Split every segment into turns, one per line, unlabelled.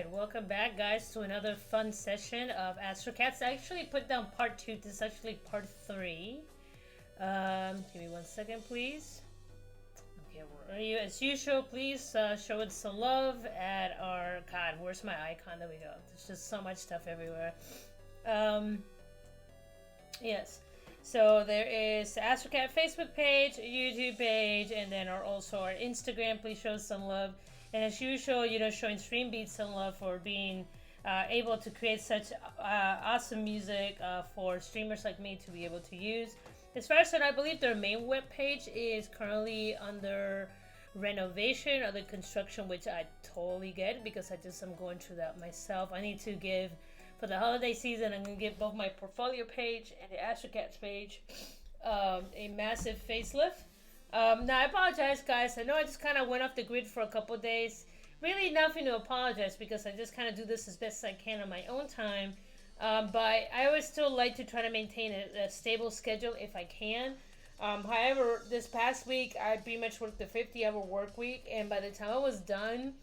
Alright, welcome back guys to another fun session of Astrocats. I actually put down part 2, this is actually part 3. Give me 1 second please. Okay, where are you? As usual, please show it some love at our... God, where's my icon? There we go. There's just so much stuff everywhere. Yes. So there is the Astrocat Facebook page, YouTube page, and then also our Instagram. Please show some love. And as usual, showing Stream Beats some love for being able to create such awesome music for streamers like me to be able to use. As far as that, I believe their main web page is currently under renovation or the construction, which I totally get because I'm going through that myself. I need to give, for the holiday season, I'm going to give both my portfolio page and the Astrocats page a massive facelift. Now, I apologize, guys. I know I just kind of went off the grid for a couple days. Really nothing to apologize because I just kind of do this as best as I can on my own time. But I always still like to try to maintain a stable schedule if I can. However, this past week, I pretty much worked a 50-hour work week. And by the time I was done,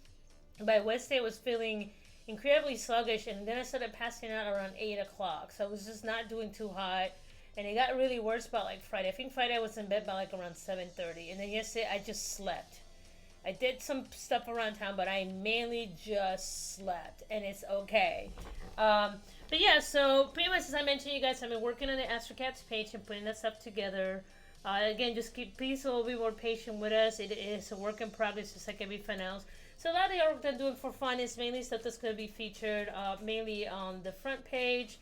by Wednesday, I was feeling incredibly sluggish. And then I started passing out around 8 o'clock. So I was just not doing too hot. And it got really worse by like Friday. I think Friday I was in bed by like around 7:30. And then yesterday I just slept. I did some stuff around town, but I mainly just slept. And it's okay. But yeah, so pretty much as I mentioned, you guys, I've been working on the Astrocats page and putting that stuff together. Again, just please a little bit more patient with us. It is a work in progress just like everything else. So a lot of the artwork that I'm doing for fun is mainly stuff that's going to be featured mainly on the front page.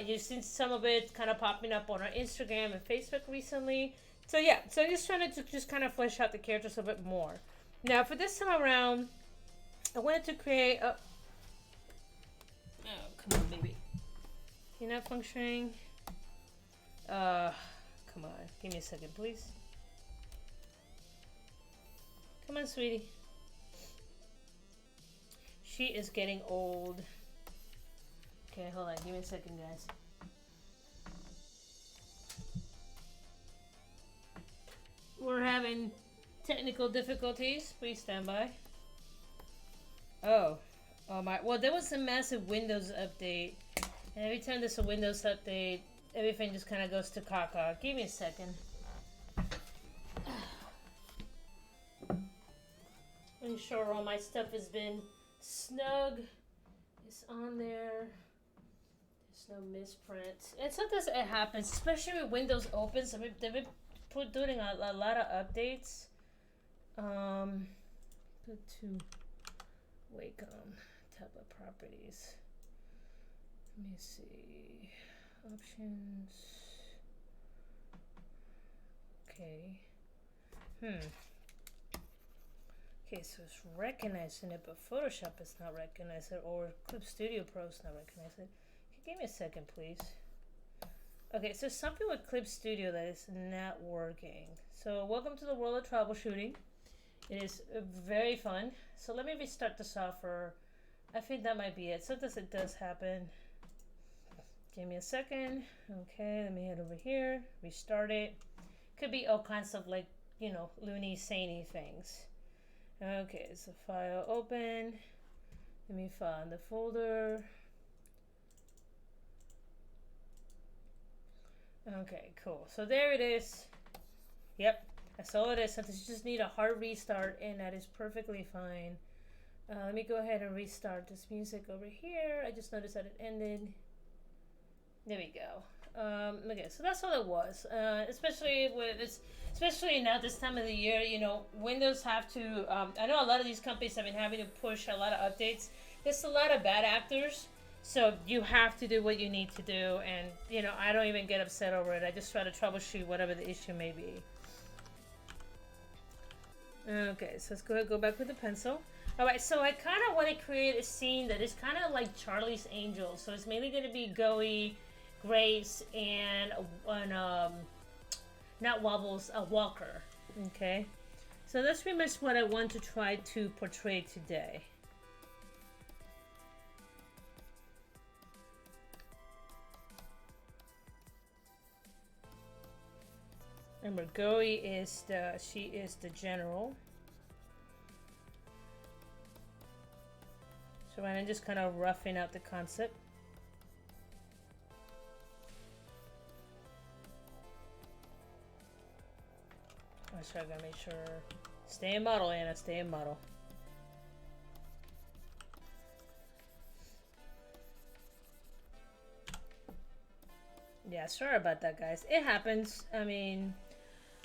You've seen some of it kind of popping up on our Instagram and Facebook recently. So yeah, so I'm just trying to just kind of flesh out the characters a bit more. Now for this time around, I wanted to create a... Oh, come on, baby. You're not functioning? Come on. Give me a second, please. Come on, sweetie. She is getting old. Okay, hold on. Give me a second, guys. We're having technical difficulties. Please stand by. Oh my. Well, there was a massive Windows update. And every time there's a Windows update, everything just kind of goes to caca. Give me a second. Ensure all my stuff has been snug. It's on there. No misprints. And sometimes it happens, especially when Windows opens. I mean, they've been doing a lot of updates. Go to Wacom, tablet properties. Let me see. Options. Okay. Okay, so it's recognizing it, but Photoshop is not recognizing it, or Clip Studio Pro is not recognizing it. Give me a second, please. Okay, so something with Clip Studio that is not working. So welcome to the world of troubleshooting. It is very fun. So let me restart the software. I think that might be it. Sometimes it does happen. Give me a second. Okay, let me head over here. Restart it. Could be all kinds of like, loony, saney things. Okay, so file open. Let me find the folder. Okay, cool. So there it is. Yep, that's all it is. Sometimes you just need a hard restart, and that is perfectly fine. Let me go ahead and restart this music over here. I just noticed that it ended. There we go. Okay, so that's all it was. Especially now this time of the year, Windows have to. I know a lot of these companies have been having to push a lot of updates. There's a lot of bad actors. So you have to do what you need to do, and I don't even get upset over it. I just try to troubleshoot whatever the issue may be. Okay, so let's go ahead and go back with the pencil. Alright, so I kind of want to create a scene that is kind of like Charlie's Angels. So it's mainly going to be Goey, Grace, and not Wobbles, a Walker. Okay, so that's pretty much what I want to try to portray today. Remember, Goey is she is the general. So I'm just kind of roughing out the concept. So I gotta make sure. Stay in model, Anna. Stay in model. Yeah, sorry about that, guys. It happens. I mean,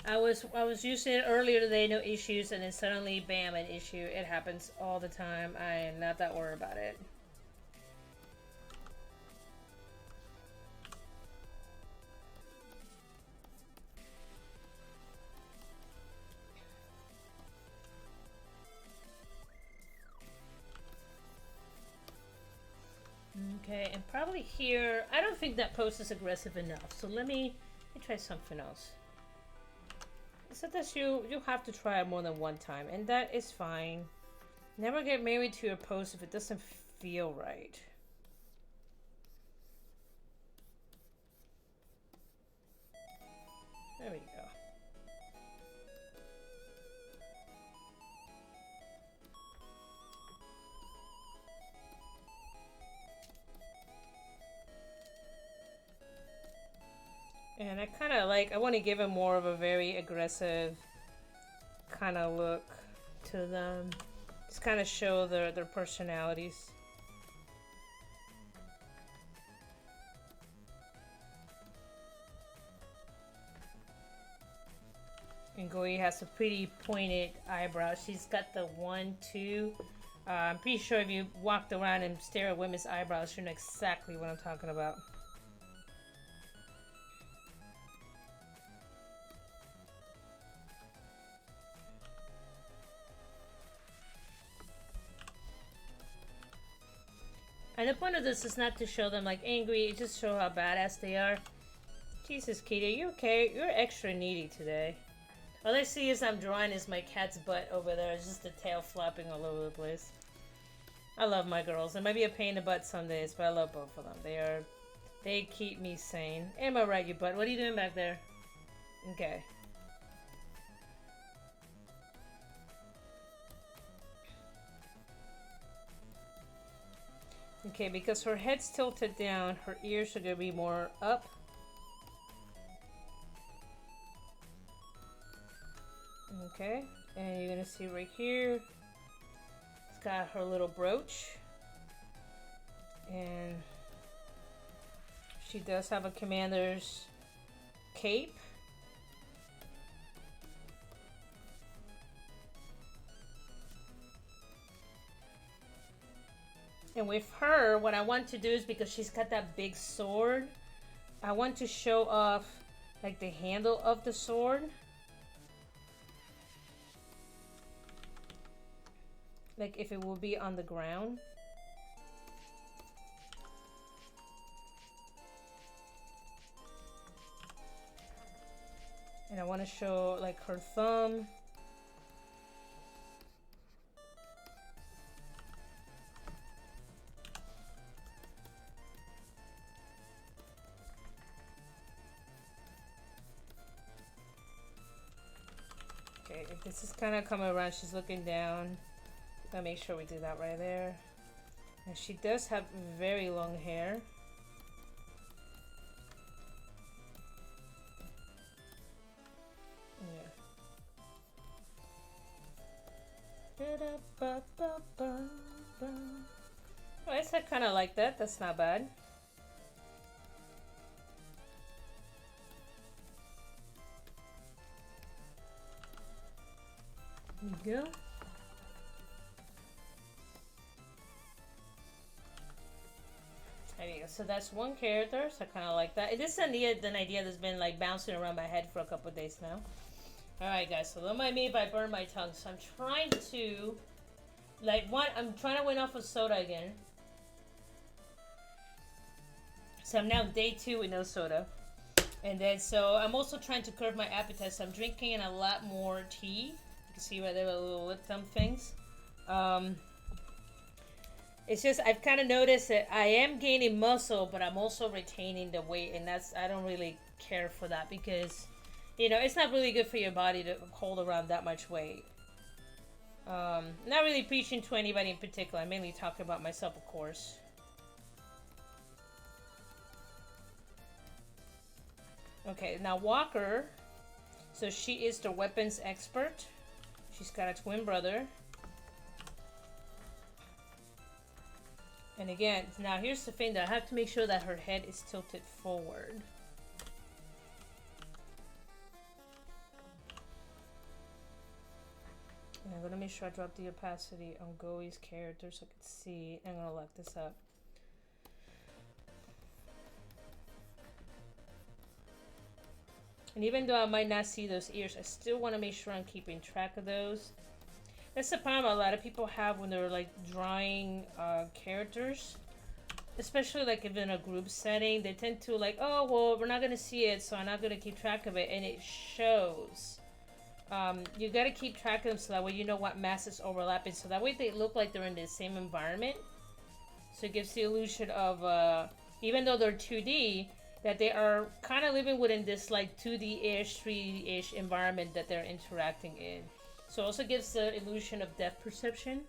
I was using it earlier today, no issues, and then suddenly, bam, an issue. It happens all the time. I am not that worried about it. Okay, and probably here, I don't think that post is aggressive enough. So let me try something else. Sometimes you have to try it more than one time, and that is fine. Never get married to your post if it doesn't feel right. There we go. And I kind of like, I want to give them more of a very aggressive kind of look to them. Just kind of show their personalities. And Goi has a pretty pointed eyebrow. She's got the 1, 2. I'm pretty sure if you walked around and stare at women's eyebrows, you know exactly what I'm talking about. And the point of this is not to show them like angry, it's just show how badass they are. Jesus, Kitty, you okay? You're extra needy today. All I see is I'm drawing is my cat's butt over there. It's just the tail flapping all over the place. I love my girls. It might be a pain in the butt some days, but I love both of them. They keep me sane. Am I right, you butt? What are you doing back there? Okay. Okay, because her head's tilted down, her ears are gonna be more up. Okay, and you're gonna see right here, it's got her little brooch. And she does have a commander's cape. And with her, what I want to do is, because she's got that big sword, I want to show off like the handle of the sword. Like if it will be on the ground. And I want to show like her thumb. Okay, if this is kind of coming around, she's looking down. Gotta make sure we do that right there. And she does have very long hair. Yeah. Oh, I said kind of like that. That's not bad. There you go. There you go. So that's one character. So I kind of like that. It is an idea that's been like bouncing around my head for a couple of days now. Alright guys, so don't mind me if I burn my tongue. So I'm trying to, I'm trying to win off of soda again. So I'm now day 2 with no soda. And then, so I'm also trying to curb my appetite. So I'm drinking a lot more tea. You can see right there, little lip thumb things. It's just, I've kind of noticed that I am gaining muscle, but I'm also retaining the weight. And I don't really care for that because, you know, it's not really good for your body to hold around that much weight. Not really preaching to anybody in particular. I'm mainly talking about myself, of course. Okay, now Walker. So she is the weapons expert. She's got a twin brother. And again, now here's the thing that I have to make sure that her head is tilted forward. And I'm gonna make sure I drop the opacity on Goey's character so I can see. I'm gonna lock this up. And even though I might not see those ears, I still want to make sure I'm keeping track of those. That's the problem a lot of people have when they're like drawing characters. Especially like if in a group setting, they tend to like, oh, well, we're not going to see it, so I'm not going to keep track of it. And it shows. You got to keep track of them so that way you know what mass is overlapping. So that way they look like they're in the same environment. So it gives the illusion of, even though they're 2D, that they are kind of living within this like 2D-ish, 3D-ish environment that they're interacting in. So it also gives the illusion of depth perception.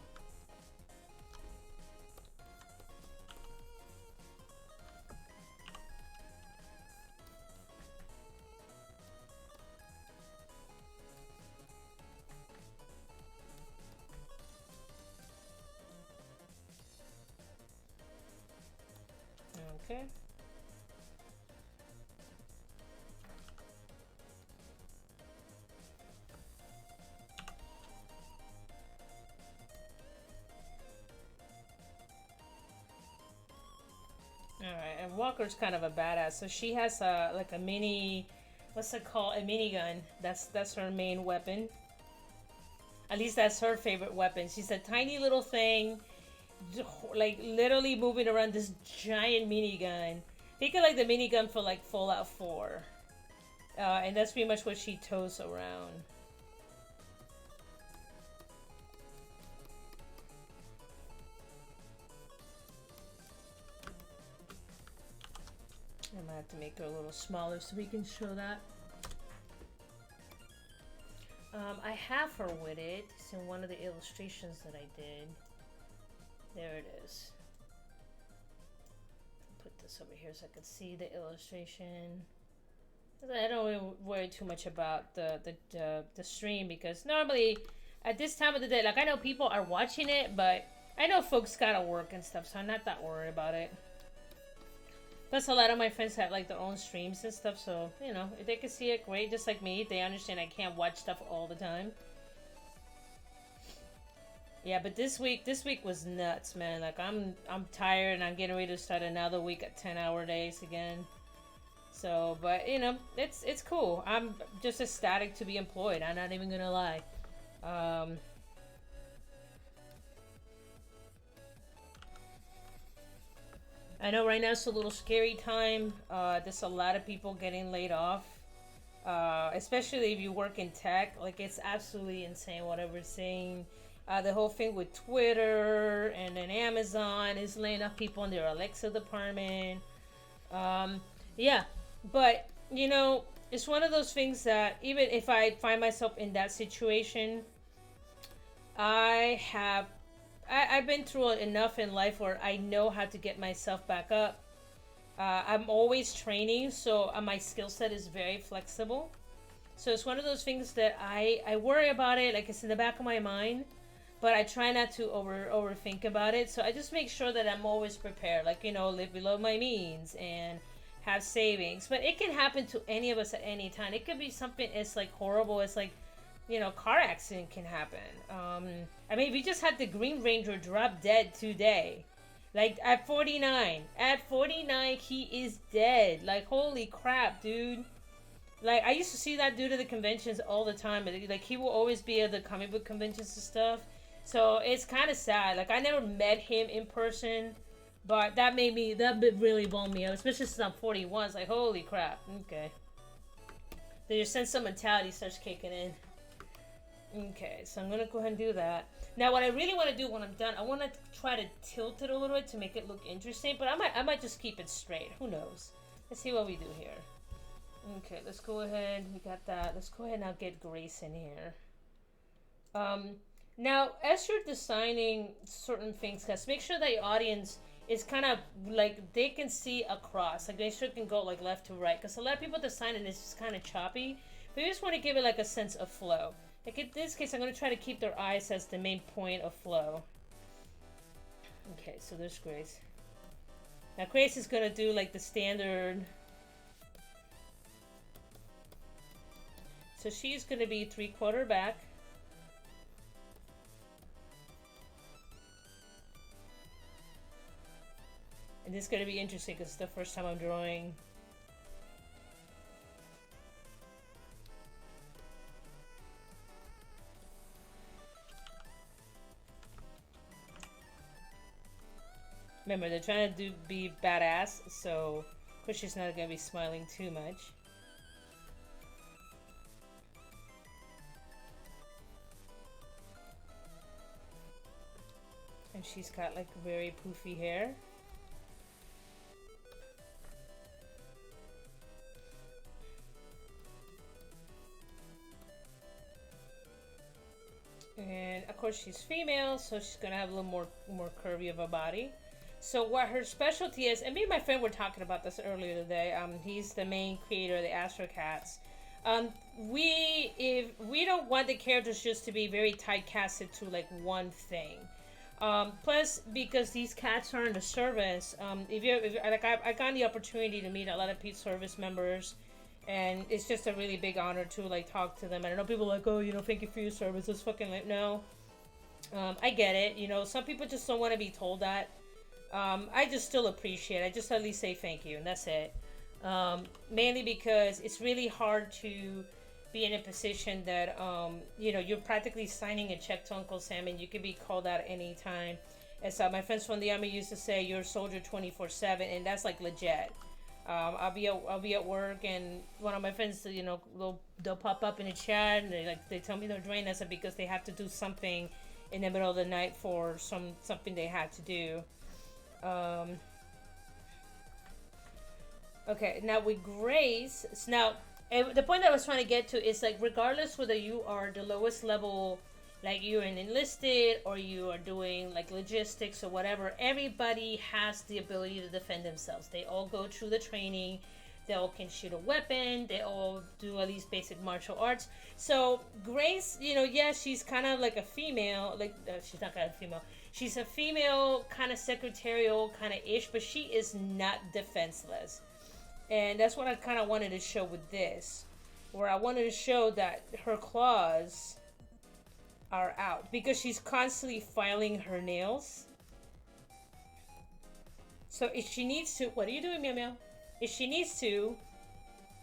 Okay. Alright, and Walker's kind of a badass. So she has like a mini, what's it called? A minigun. That's her main weapon. At least that's her favorite weapon. She's a tiny little thing, like literally moving around this giant minigun. Think of like the minigun for like Fallout 4. And that's pretty much what she tows around. I might have to make her a little smaller so we can show that. I have her with it. It's in one of the illustrations that I did. There it is. Put this over here so I can see the illustration. I don't really worry too much about the stream because normally at this time of the day, like I know people are watching it, but I know folks gotta work and stuff, so I'm not that worried about it. Plus, a lot of my friends have like their own streams and stuff, so you know if they can see it, great. Just like me, they understand I can't watch stuff all the time. Yeah, but this week was nuts, man. Like I'm tired and I'm getting ready to start another week at 10-hour days again. So, but you know, it's cool. I'm just ecstatic to be employed. I'm not even gonna lie. I know right now it's a little scary time. There's a lot of people getting laid off. Especially if you work in tech. Like, it's absolutely insane what we're seeing. The whole thing with Twitter and then Amazon is laying off people in their Alexa department. Yeah, but, you know, it's one of those things that even if I find myself in that situation, I've been through enough in life where I know how to get myself back up. I'm always training, so my skill set is very flexible. So it's one of those things that I worry about it, like it's in the back of my mind, but I try not to overthink about it. So I just make sure that I'm always prepared, like, you know, live below my means and have savings. But it can happen to any of us at any time. It could be something as like horrible as like, you know, car accident can happen. I mean, we just had the Green Ranger drop dead today. Like, at 49. At 49, he is dead. Like, holy crap, dude. Like, I used to see that dude at the conventions all the time. Like, he will always be at the comic book conventions and stuff. So, it's kind of sad. Like, I never met him in person. But that really bummed me out. Especially since I'm 41. It's like, holy crap. Okay. Then your sense of mentality starts kicking in. Okay, so I'm going to go ahead and do that. Now, what I really want to do when I'm done, I want to try to tilt it a little bit to make it look interesting, but I might just keep it straight. Who knows? Let's see what we do here. Okay, let's go ahead. We got that. Let's go ahead and now get Grace in here. Now, as you're designing certain things, guys, make sure that your audience is kind of like they can see across. Like, make sure it can go like left to right. Because a lot of people design it and it's just kind of choppy. But you just want to give it like a sense of flow. Like in this case, I'm going to try to keep their eyes as the main point of flow. Okay, so there's Grace. Now, Grace is going to do like the standard. So she's going to be 3/4 back. And this is going to be interesting because it's the first time I'm drawing. Remember, they're trying to be badass, so of course she's not going to be smiling too much. And she's got like very poofy hair. And of course she's female, so she's gonna have a little more curvy of a body. So what her specialty is, and me and my friend were talking about this earlier today. He's the main creator of the Astrocats. If we don't want the characters just to be very typecasted to like one thing. Plus, because these cats are in the service, I got the opportunity to meet a lot of Pete service members. And it's just a really big honor to like talk to them. And I know people are like, oh, you know, thank you for your service. It's fucking like, no. I get it. You know, some people just don't want to be told that. I just still appreciate it. I just at least say thank you, and that's it. Mainly because it's really hard to be in a position that, you know, you're practically signing a check to Uncle Sam and you can be called out any time. As my friends from the army used to say, you're a soldier 24/7, and that's like legit. I'll be at work, and one of my friends, you know, they'll pop up in a chat, and they tell me they're drained. I said because they have to do something in the middle of the night for something they had to do. Okay, now with Grace, now the point that I was trying to get to is like regardless whether you are the lowest level, like you're an enlisted or you are doing like logistics or whatever, everybody has the ability to defend themselves. They all go through the training. They all can shoot a weapon. They all do at least basic martial arts. So Grace, you know, yeah, she's kind of like a female. Like she's not kind of female. She's a female, kind of secretarial, kind of ish, but she is not defenseless. And that's what I kind of wanted to show with this, where I wanted to show that her claws are out because she's constantly filing her nails. So if she needs to, what are you doing, Meow Meow? If she needs to,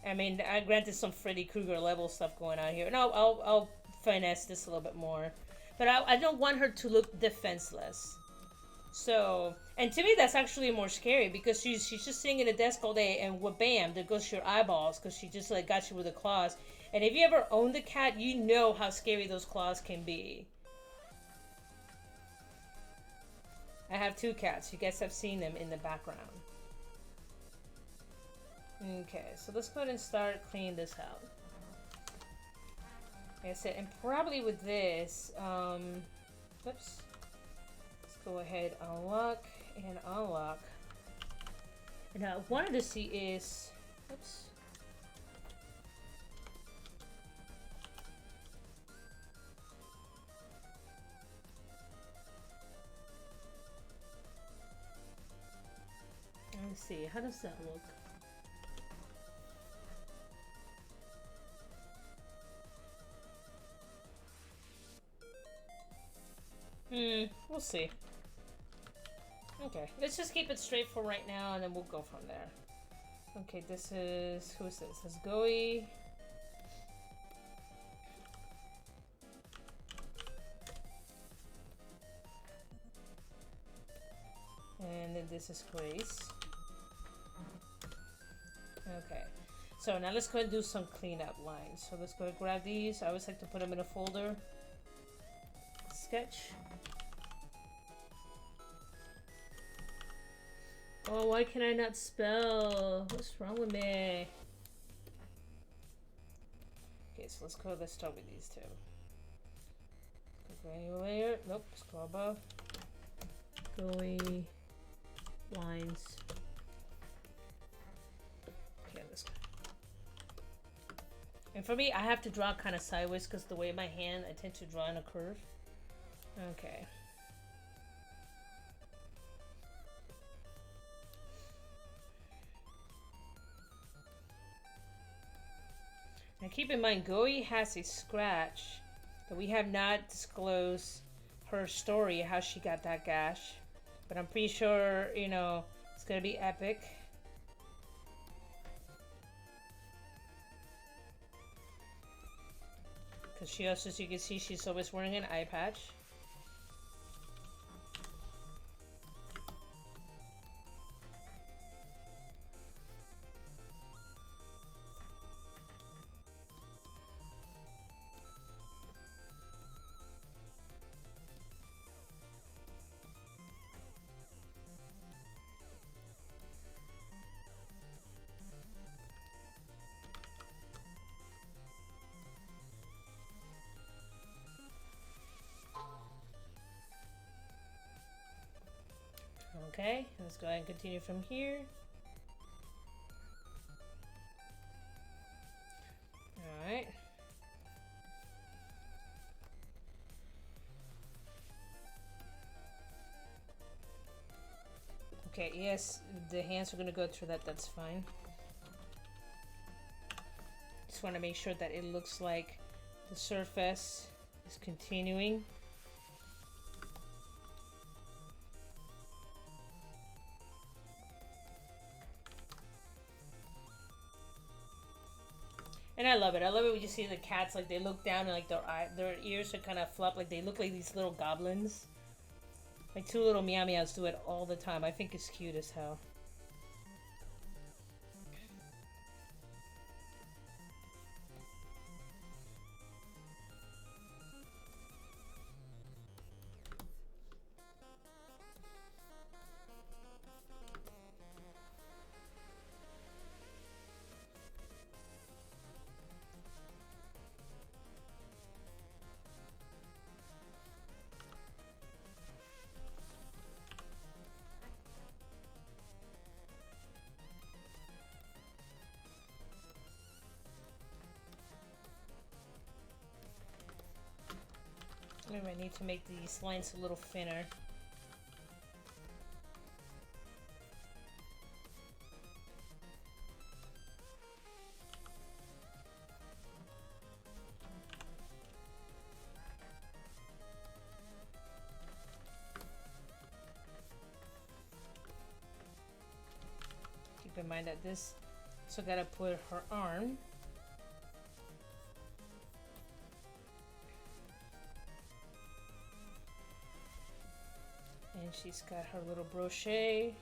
I mean, I granted some Freddy Krueger level stuff going on here, and I'll finesse this a little bit more, but I don't want her to look defenseless. So, and to me that's actually more scary because she's just sitting in a desk all day, and bam, there goes your eyeballs because she just like got you with the claws. And if you ever owned a cat, you know how scary those claws can be. I have 2 cats. You guys have seen them in the background. Okay, so let's go ahead and start cleaning this out. Like I said, and probably with this, oops. Let's go ahead, unlock and unlock. And I wanted to see is, oops. Let's see, how does that look? We'll see. Okay, let's just keep it straight for right now, and then we'll go from there. Okay, this is, who's this? This is Goey. And then this is Grace. Okay, so now let's go and do some cleanup lines. So let's go and grab these. I always like to put them in a folder. Sketch. Oh, why can I not spell? What's wrong with me? Okay, so let's start with these 2. Go anywhere. Nope. Scroll above. Gooey lines. Okay, this guy. And for me, I have to draw kind of sideways because the way my hand, I tend to draw in a curve. Okay. Now keep in mind, Goey has a scratch, but we have not disclosed her story, how she got that gash. But I'm pretty sure, you know, it's gonna be epic. Because she also, as you can see, she's always wearing an eye patch. Okay, let's go ahead and continue from here. Alright. Okay, yes, the hands are gonna go through that, that's fine. Just want to make sure that it looks like the surface is continuing. And I love it. I love it when you see the cats, like they look down and like their ears are kind of flop, like they look like these little goblins. My two little meow meows do it all the time. I think it's cute as hell. Maybe I need to make these lines a little thinner. Keep in mind that this, so gotta put her arm. And she's got her little brochet.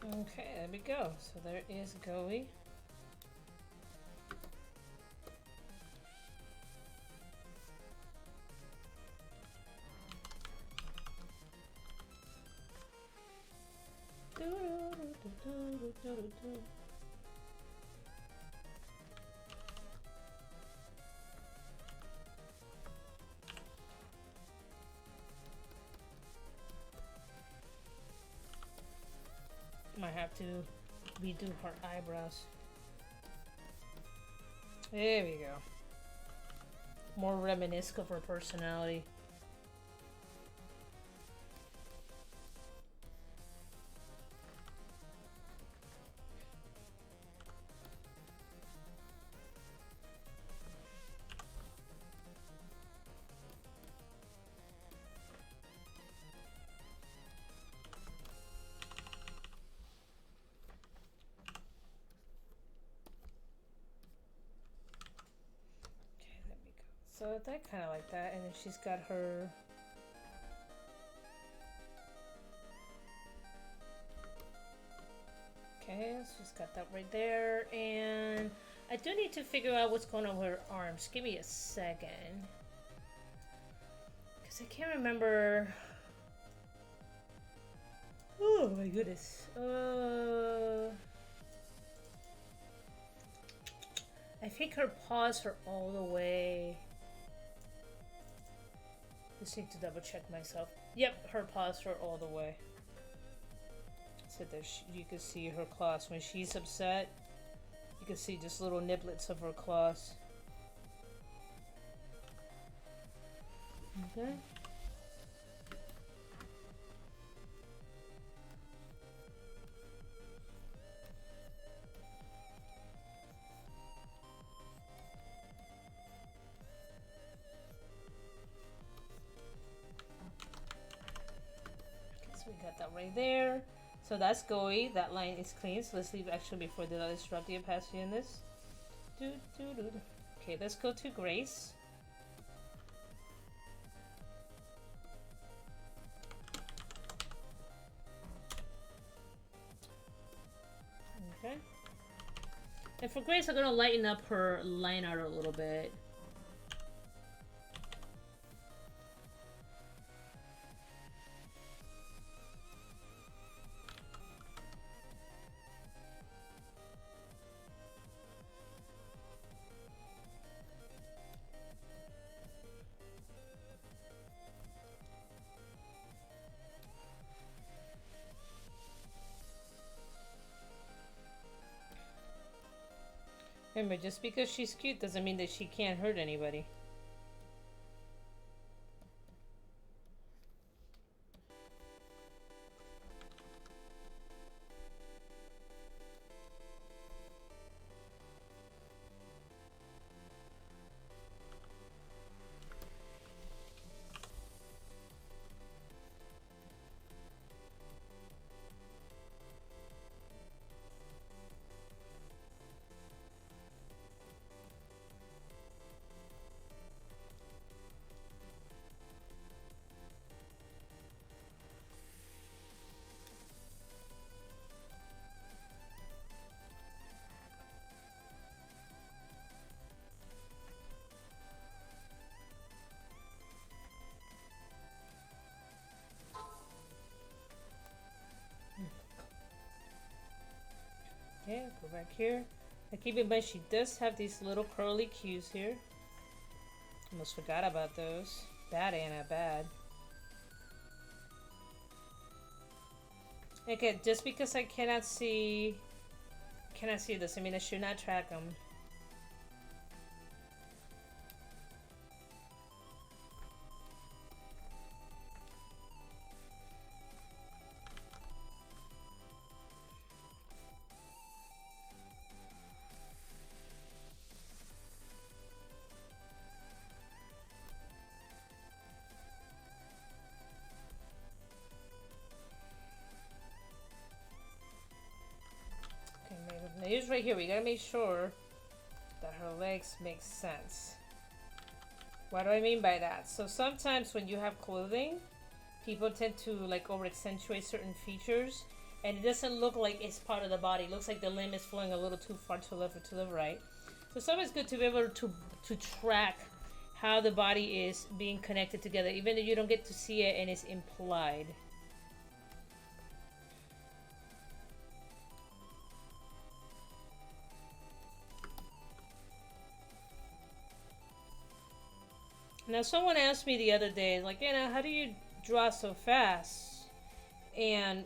Okay, there we go. So there is Goey. Might have to redo her eyebrows. There we go. More reminiscent of her personality. So that kind of like that, and then she's got her okay, so she's got that right there, and I do need to figure out what's going on with her arms. Give me a second. Because I can't remember. Oh my goodness. I think her paws are all the way. Just need to double check myself. Yep, her paws are all the way. So there you can see her claws. When she's upset, you can see just little niblets of her claws. Okay. So we got that right there. So that's Goey. That line is clean. So let's leave actually before the disrupt the opacity in this. Okay, let's go to Grace. Okay. And for Grace, I'm gonna lighten up her line art a little bit. Remember, just because she's cute doesn't mean that she can't hurt anybody. Okay, go back here. Now keep in mind she does have these little curly cues here. Almost forgot about those. Bad, Anna, bad. Okay, just because I cannot see this, I mean I should not track them. Now here's right here, we gotta make sure that her legs make sense. What do I mean by that? So sometimes when you have clothing, people tend to like over accentuate certain features and it doesn't look like it's part of the body. It looks like the limb is flowing a little too far to the left or to the right. So it's always good to be able to track how the body is being connected together, even though you don't get to see it and it's implied. Now, someone asked me the other day, like, Anna, how do you draw so fast? And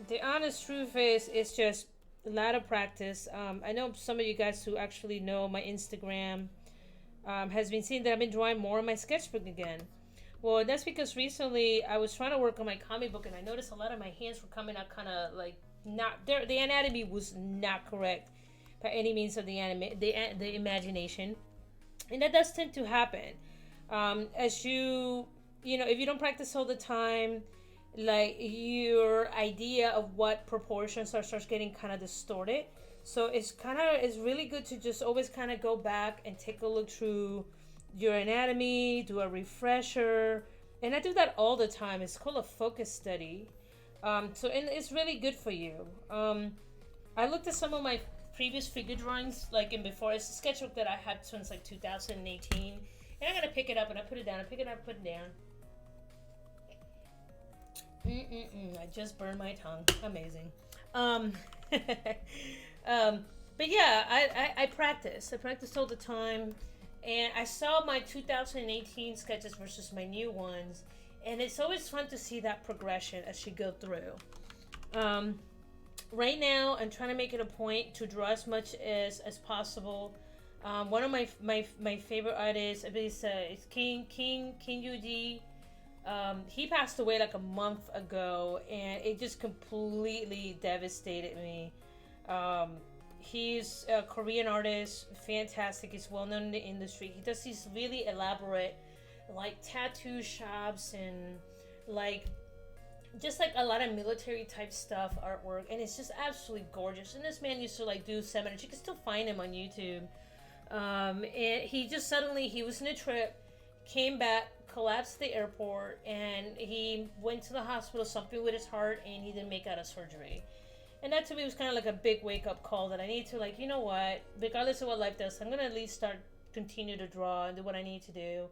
the honest truth is, it's just a lot of practice. I know some of you guys who actually know my Instagram has been seeing that I've been drawing more on my sketchbook again. Well, that's because recently I was trying to work on my comic book, and I noticed a lot of my hands were coming out kind of like not there. The anatomy was not correct by any means of the imagination, and that does tend to happen. As you know, if you don't practice all the time, like your idea of what proportions starts getting kind of distorted. So it's really good to just always kind of go back and take a look through your anatomy, do a refresher, and I do that all the time. It's called a focus study. And it's really good for you. I looked at some of my previous figure drawings, like in before. It's a sketchbook that I had since like 2018, and I'm gonna pick it up and I put it down. I pick it up, put it down. I just burned my tongue. Amazing. But yeah, I practice. I practice all the time, and I saw my 2018 sketches versus my new ones, and it's always fun to see that progression as you go through. Right now, I'm trying to make it a point to draw as much as possible. One of my favorite artists, I believe, is King UD. He passed away like a month ago, and it just completely devastated me. He's a Korean artist, fantastic. He's well known in the industry. He does these really elaborate, like tattoo shops and like just like a lot of military type stuff, artwork, and it's just absolutely gorgeous. And this man used to like do seminars. You can still find him on YouTube. And he just suddenly, he was in a trip, came back, collapsed at the airport, and he went to the hospital, something with his heart, and he didn't make out a surgery. And that to me was kind of like a big wake-up call that I need to, like, you know what, regardless of what life does, I'm gonna at least continue to draw and do what I need to do.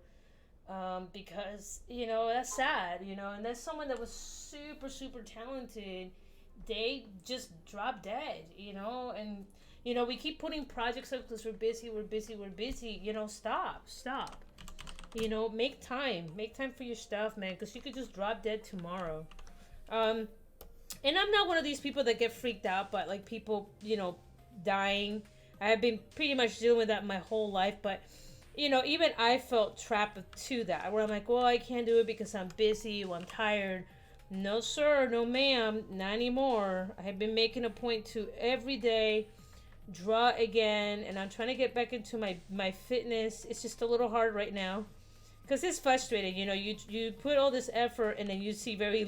Because, you know, that's sad, you know, and there's someone that was super, super talented. They just dropped dead, you know, and, you know, we keep putting projects up because we're busy, you know, stop. You know, make time for your stuff, man, because you could just drop dead tomorrow. And I'm not one of these people that get freaked out by, like, people, you know, dying. I've been pretty much dealing with that my whole life, but, you know, even I felt trapped to that, where I'm like, well, I can't do it because I'm busy or I'm tired. No, sir, no, ma'am, not anymore. I have been making a point to every day draw again, and I'm trying to get back into my fitness. It's just a little hard right now because it's frustrating. You know, you put all this effort and then you see very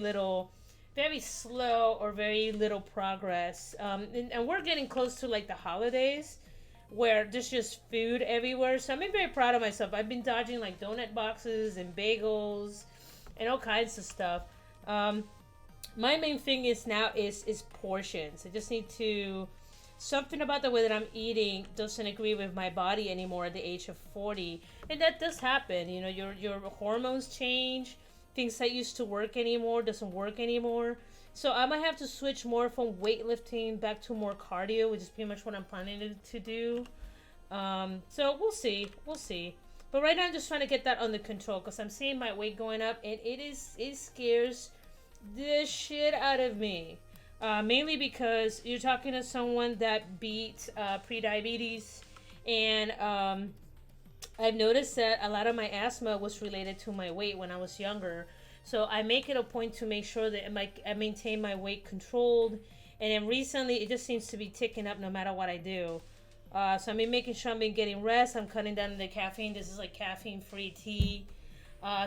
slow or very little progress. And we're getting close to like the holidays where there's just food everywhere. So I'm very proud of myself. I've been dodging like donut boxes and bagels and all kinds of stuff. My main thing is portions. I just need to, something about the way that I'm eating doesn't agree with my body anymore at the age of 40. And that does happen. You know, your hormones change. Things that used to work anymore doesn't work anymore. So I might have to switch more from weightlifting back to more cardio, which is pretty much what I'm planning to do. So we'll see. But right now I'm just trying to get that under control because I'm seeing my weight going up, and it scares the shit out of me. Mainly because you're talking to someone that beat pre-diabetes, and I've noticed that a lot of my asthma was related to my weight when I was younger. So I make it a point to make sure that I maintain my weight controlled. And then recently, it just seems to be ticking up no matter what I do. So I've been making sure I've been getting rest. I'm cutting down the caffeine. This is like caffeine-free tea.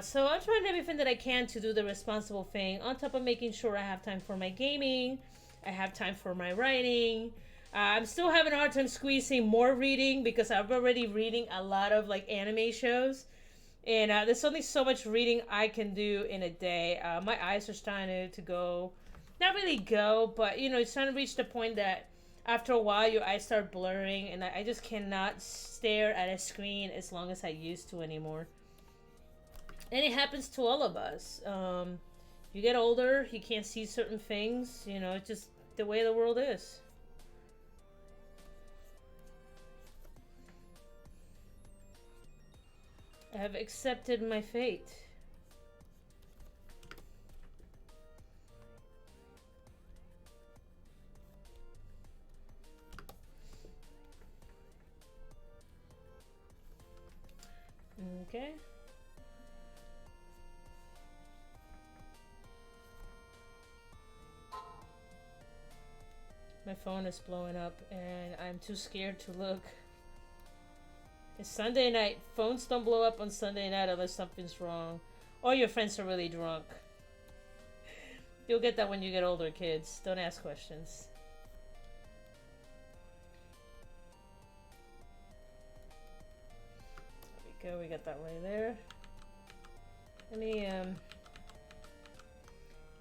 So I'm trying everything that I can to do the responsible thing, on top of making sure I have time for my gaming. I have time for my writing. I'm still having a hard time squeezing more reading because I'm already reading a lot of like anime shows. And there's only so much reading I can do in a day. My eyes are starting to go, not really go, but you know, it's starting to reach the point that after a while your eyes start blurring, and I just cannot stare at a screen as long as I used to anymore. And it happens to all of us. You get older, you can't see certain things. You know, it's just the way the world is. I have accepted my fate. Okay. My phone is blowing up and I'm too scared to look. It's Sunday night. Phones don't blow up on Sunday night unless something's wrong. Or your friends are really drunk. You'll get that when you get older, kids. Don't ask questions. There we go. We got that way there. Let me,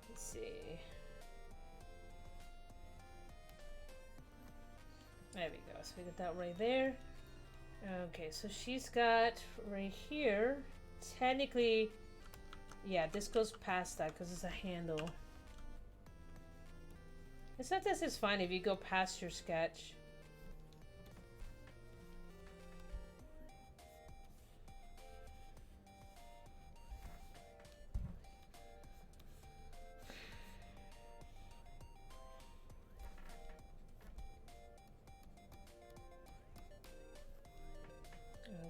let's see. There we go. so we got that right there. Okay, so she's got right here. Technically, yeah, this goes past that because it's a handle. And sometimes it's fine if you go past your sketch.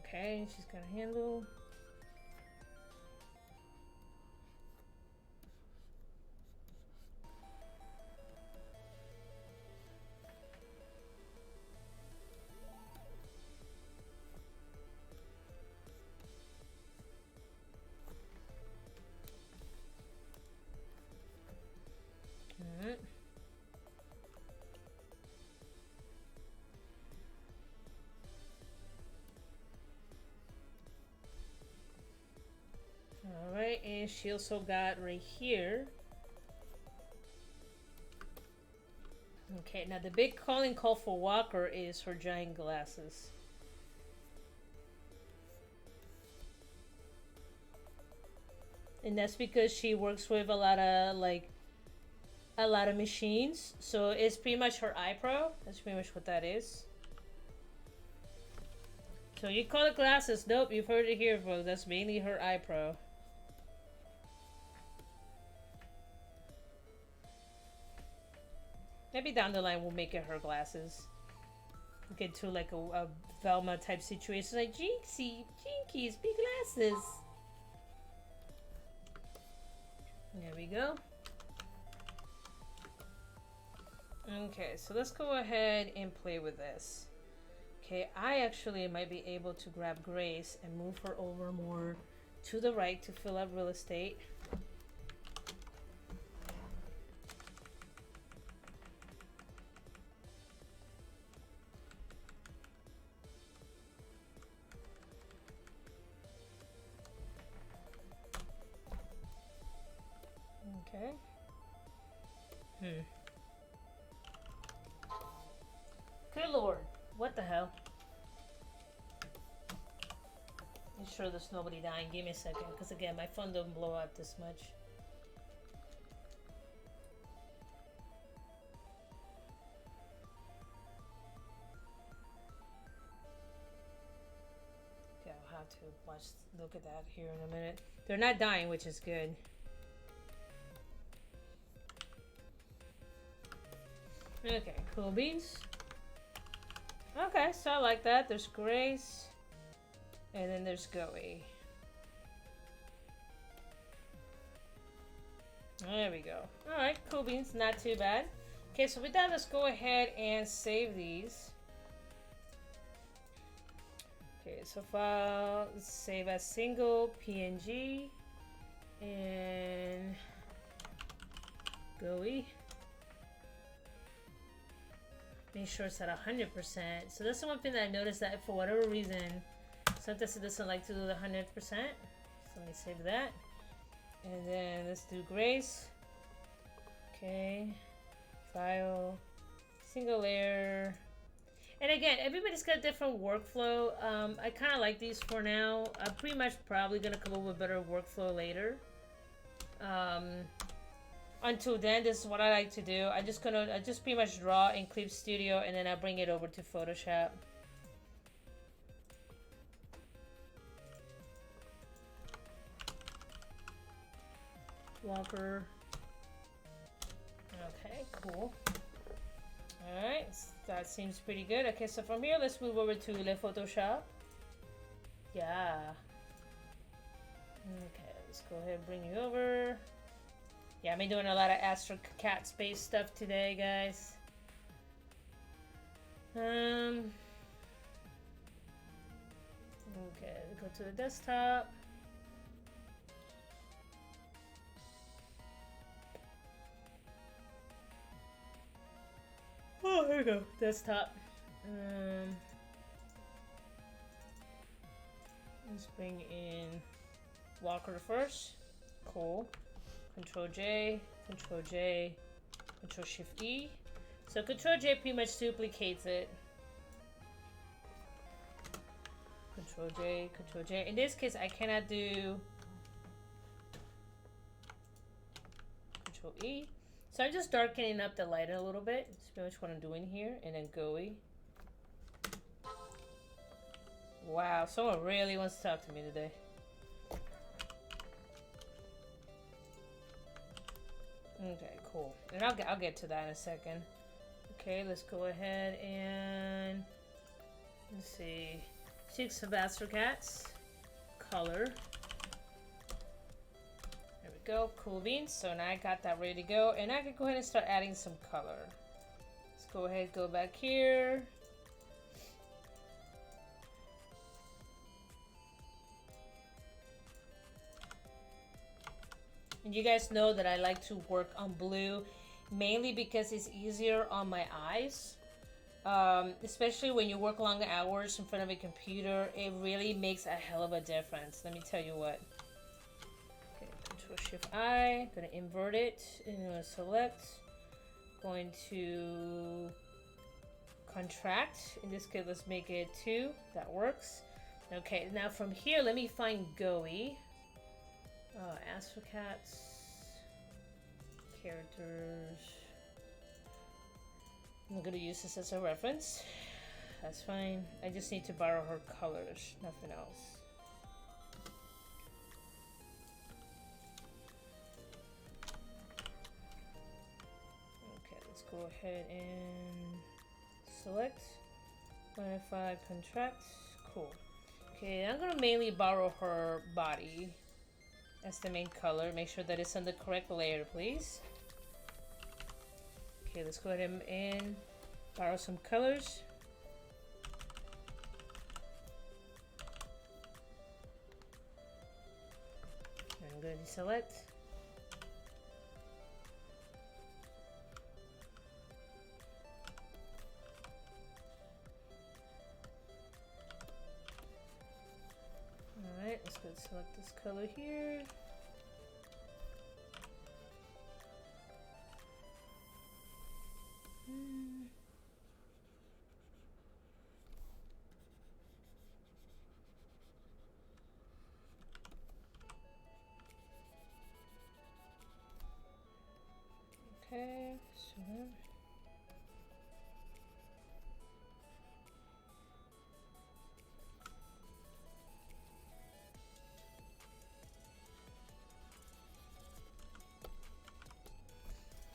Okay, she's got a handle. Alright. Alright, and she also got right here. Okay, now the big calling call for Walker is her giant glasses. And that's because she works with a lot of machines. So it's pretty much her eye pro. That's pretty much what that is. So you call it glasses. Nope, you've heard it here, folks. That's mainly her eye pro. Maybe down the line we'll make it her glasses. Get to like a Velma type situation. Like, Jinkies, big glasses. There we go. Okay, so let's go ahead and play with this. Okay, I actually might be able to grab Grace and move her over more to the right to fill up real estate. Okay. Good lord. What the hell? You sure there's nobody dying? Give me a second, because again, my phone don't blow up this much. Okay, I'll have to look at that here in a minute. They're not dying, which is good. Okay, cool beans. Okay, so I like that. There's Grace. And then there's Goey. There we go. Alright, cool beans. Not too bad. Okay, so with that, let's go ahead and save these. Okay, so file, save as single PNG. And Goey. Make sure it's at 100%. So that's the one thing that I noticed, that for whatever reason, sometimes it doesn't like to do the 100%. So let me save that. And then let's do Grace. Okay. File. Single layer. And again, everybody's got a different workflow. I kind of like these for now. I'm pretty much probably going to come up with a better workflow later. Until then, this is what I like to do. I just pretty much draw in Clip Studio, and then I bring it over to Photoshop. Walker. Okay, cool. Alright, that seems pretty good. Okay, so from here, let's move over to Le Photoshop. Yeah. Okay, let's go ahead and bring you over. Yeah, I've been doing a lot of Astrocats based stuff today, guys. Okay, go to the desktop. Oh, here we go. Desktop. Let's bring in Walker first. Cool. Control J, Control J, Control Shift E. So Control J pretty much duplicates it. Control J, Control J. In this case, I cannot do Control E. So I'm just darkening up the light a little bit. That's pretty much what I'm doing here. And then GUI. Wow, someone really wants to talk to me today. Okay, cool. And I'll get to that in a second. Okay, let's go ahead and let's see. 6 of Astrocats. Color. There we go. Cool beans. So now I got that ready to go. And I can go ahead and start adding some color. Let's go ahead, go back here. And you guys know that I like to work on blue mainly because it's easier on my eyes. Especially when you work long hours in front of a computer, it really makes a hell of a difference. Let me tell you what. Okay, Control Shift I, gonna invert it, and I'm gonna select. Going to contract. In this case, let's make it 2. That works. Okay, now from here, let me find GUI. Astrocats, characters. I'm gonna use this as a reference. That's fine. I just need to borrow her colors, nothing else. Okay, let's go ahead and select. Modify, contract. Cool. Okay, I'm gonna mainly borrow her body as the main color. Make sure that it's on the correct layer, please. Okay, let's go ahead and borrow some colors. I'm going to deselect. Alright, let's go select this color here. Okay, so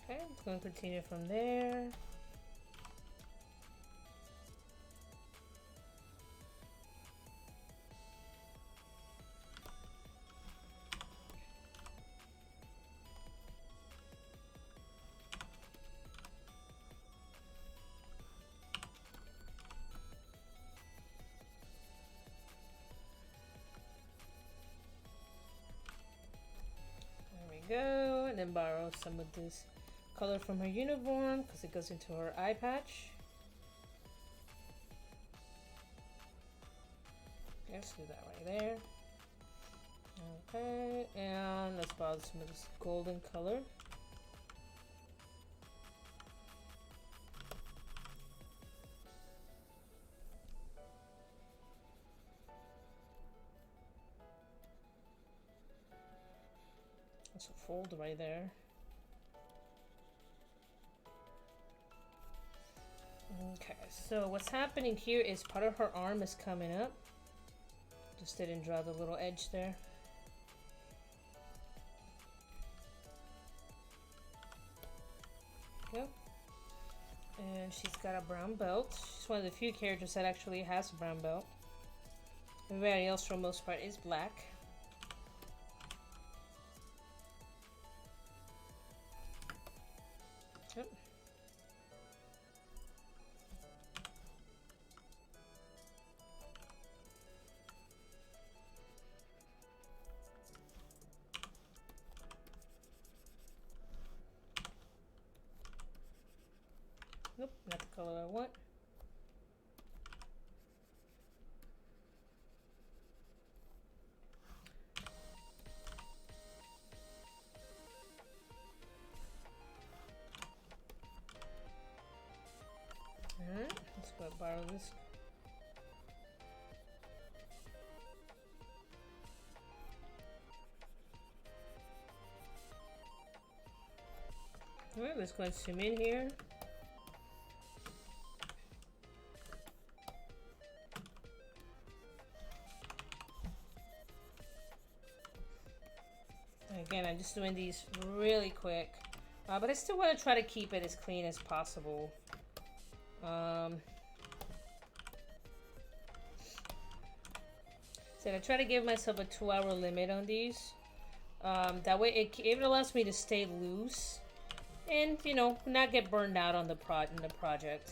okay, it's going to continue from there. Go and then borrow some of this color from her uniform because it goes into her eye patch. Let's do that right there. Okay, and let's borrow some of this golden color. That's a fold right there. Okay, so what's happening here is part of her arm is coming up. Just didn't draw the little edge there. Go. And she's got a brown belt. She's one of the few characters that actually has a brown belt. Everybody else, for the most part, is black. Yep. Nope, not the color I want. Alright, let's go borrow this. Alright, let's go and zoom in here. Again, I'm just doing these really quick, but I still want to try to keep it as clean as possible. So I try to give myself a 2-hour limit on these. That way it allows me to stay loose and, you know, not get burned out on the project.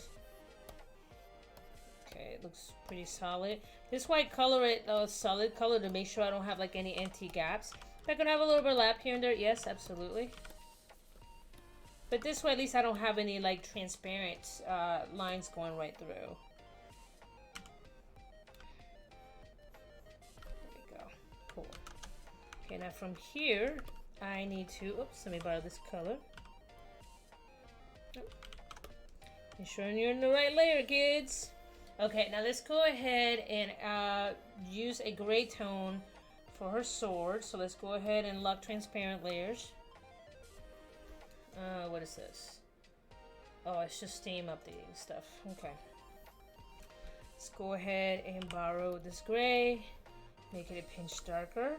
Okay, it looks pretty solid. This is why I color it a solid color to make sure I don't have like any empty gaps. If I could have a little bit of lap here and there, yes, absolutely. But this way at least I don't have any like transparent lines going right through. There we go. Cool. Okay, now from here, I need to, oops, let me borrow this color. Ensuring you're in the right layer, kids. Okay, now let's go ahead and use a gray tone for her sword. So let's go ahead and lock transparent layers. What is this? Oh, it's just steam updating stuff. Okay. Let's go ahead and borrow this gray. Make it a pinch darker.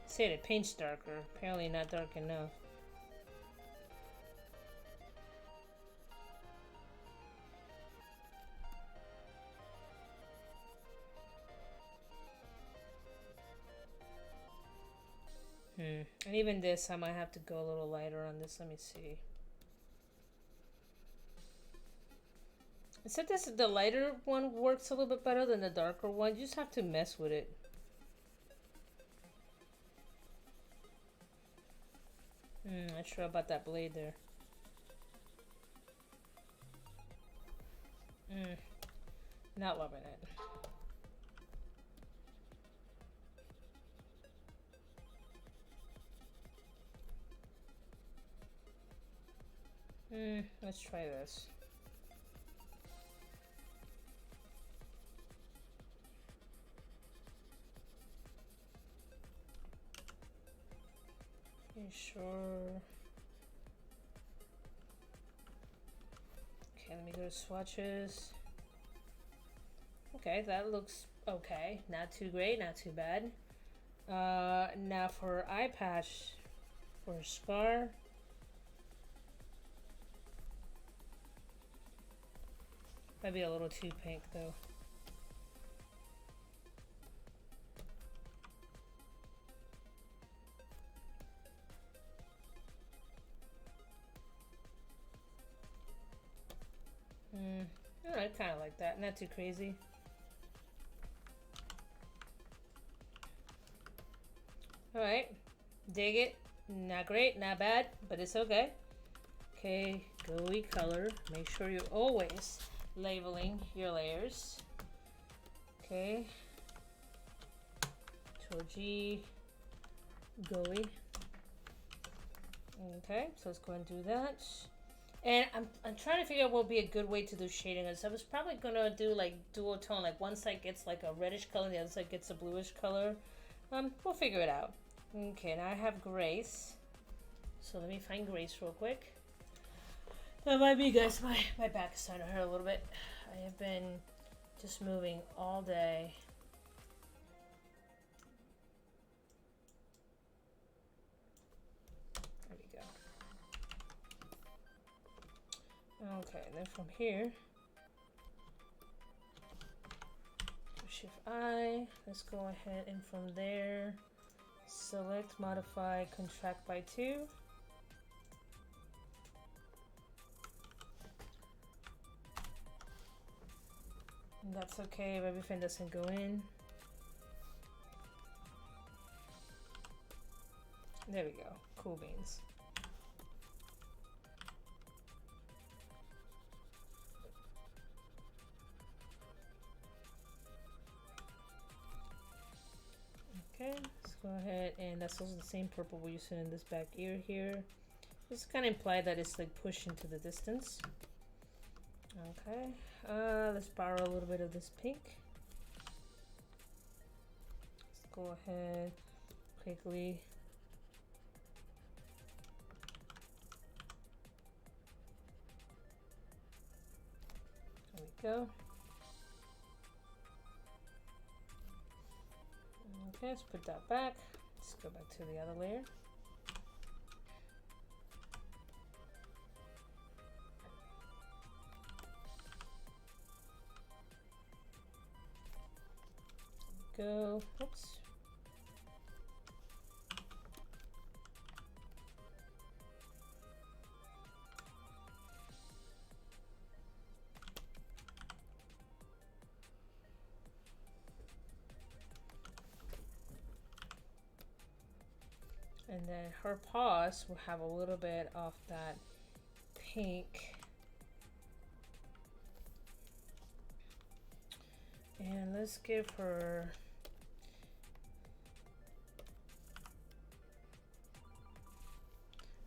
Say it a pinch darker. Apparently not dark enough. And even this, I might have to go a little lighter on this. Let me see. It said this, the lighter one works a little bit better than the darker one. You just have to mess with it. Not sure about that blade there. Not loving it. Let's try this. Okay, sure. Okay, let me go to swatches. Okay, that looks okay. Not too great, not too bad. Now for eye patch, for scar. Might be a little too pink though. I kind of like that. Not too crazy. Alright. Dig it. Not great, not bad, but it's okay. Okay, gooey color. Make sure you're always labeling your layers. Okay. Toji gooey. Okay, so let's go and do that. And I'm trying to figure out what would be a good way to do shading this. I was probably gonna do like dual tone, like one side gets like a reddish color and the other side gets a bluish color. We'll figure it out. Okay, now I have Grace. So let me find Grace real quick. That might be, guys, my back is starting to hurt a little bit. I have been just moving all day. There we go. Okay, and then from here, Shift I, let's go ahead and from there, select, modify, contract by 2. And that's okay if everything doesn't go in. There we go. Cool beans. Okay, let's go ahead, and that's also the same purple we're using in this back ear here. Just kind of imply that it's like pushed into the distance. Okay, let's borrow a little bit of this pink. Let's go ahead, quickly Go. Okay, let's put that back. Let's go back to the other layer. Go. Oops. And then her paws will have a little bit of that pink. And let's give her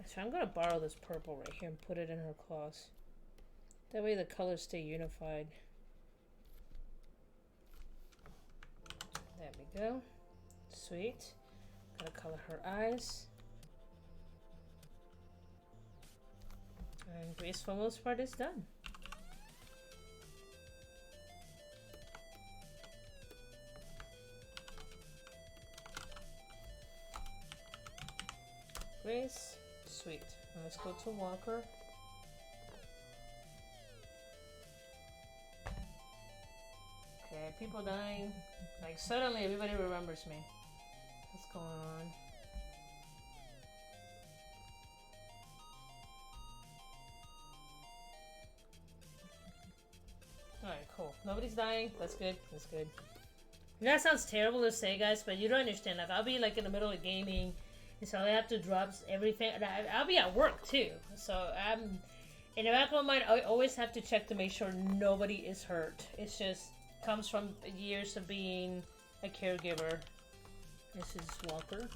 so I'm gonna borrow this purple right here and put it in her claws. That way the colors stay unified. There we go. Sweet. Gotta color her eyes. And Grace, for the most part, is done. Grace, sweet. Now let's go to Walker. Okay, people dying. Like, suddenly everybody remembers me. What's going on? Alright, cool. Nobody's dying. That's good. That's good. And that sounds terrible to say, guys, but you don't understand. Like, I'll be like in the middle of gaming, and so I have to drop everything. I'll be at work too. So I'm in the back of my mind. I always have to check to make sure nobody is hurt. It's just comes from years of being a caregiver. This is Walker.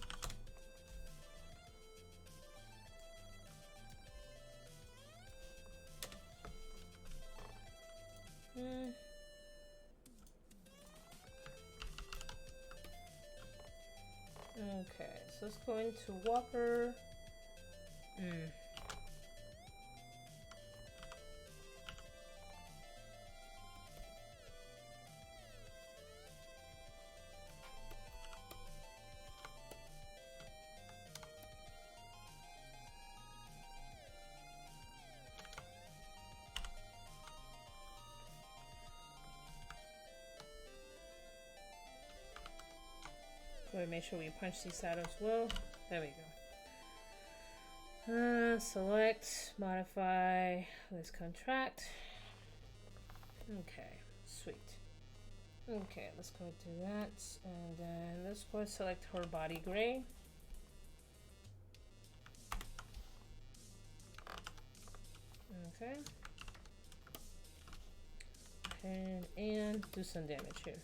Okay, so let's go into Walker. Make sure we punch these out as well. There we go. Select, modify, let's contract. Okay, sweet. Okay, let's go do that. And then let's go select her body gray. Okay. And do some damage here.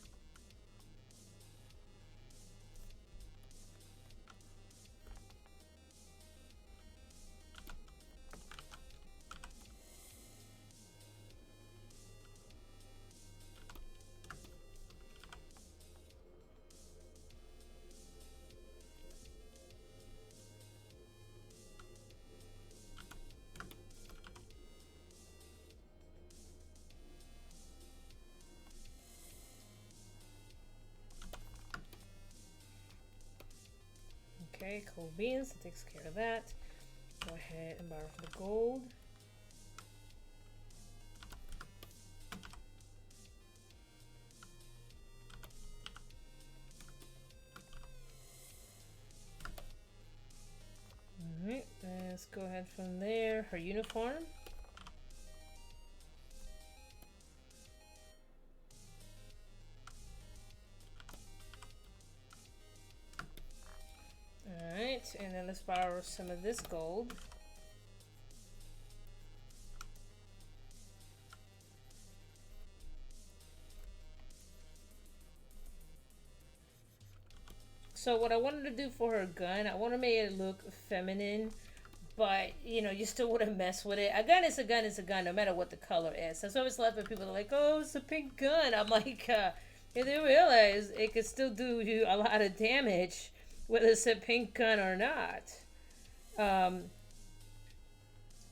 Okay, cool beans, that takes care of that. Go ahead and borrow the gold. Alright, let's go ahead from there. Her uniform. Alright, and then let's borrow some of this gold. So what I wanted to do for her gun, I want to make it look feminine, but you know, you still wouldn't mess with it. A gun is a gun is a gun, no matter what the color is. That's always left with people that are like, oh, it's a pink gun. I'm like, you didn't realize it could still do you a lot of damage, whether it's a pink gun or not.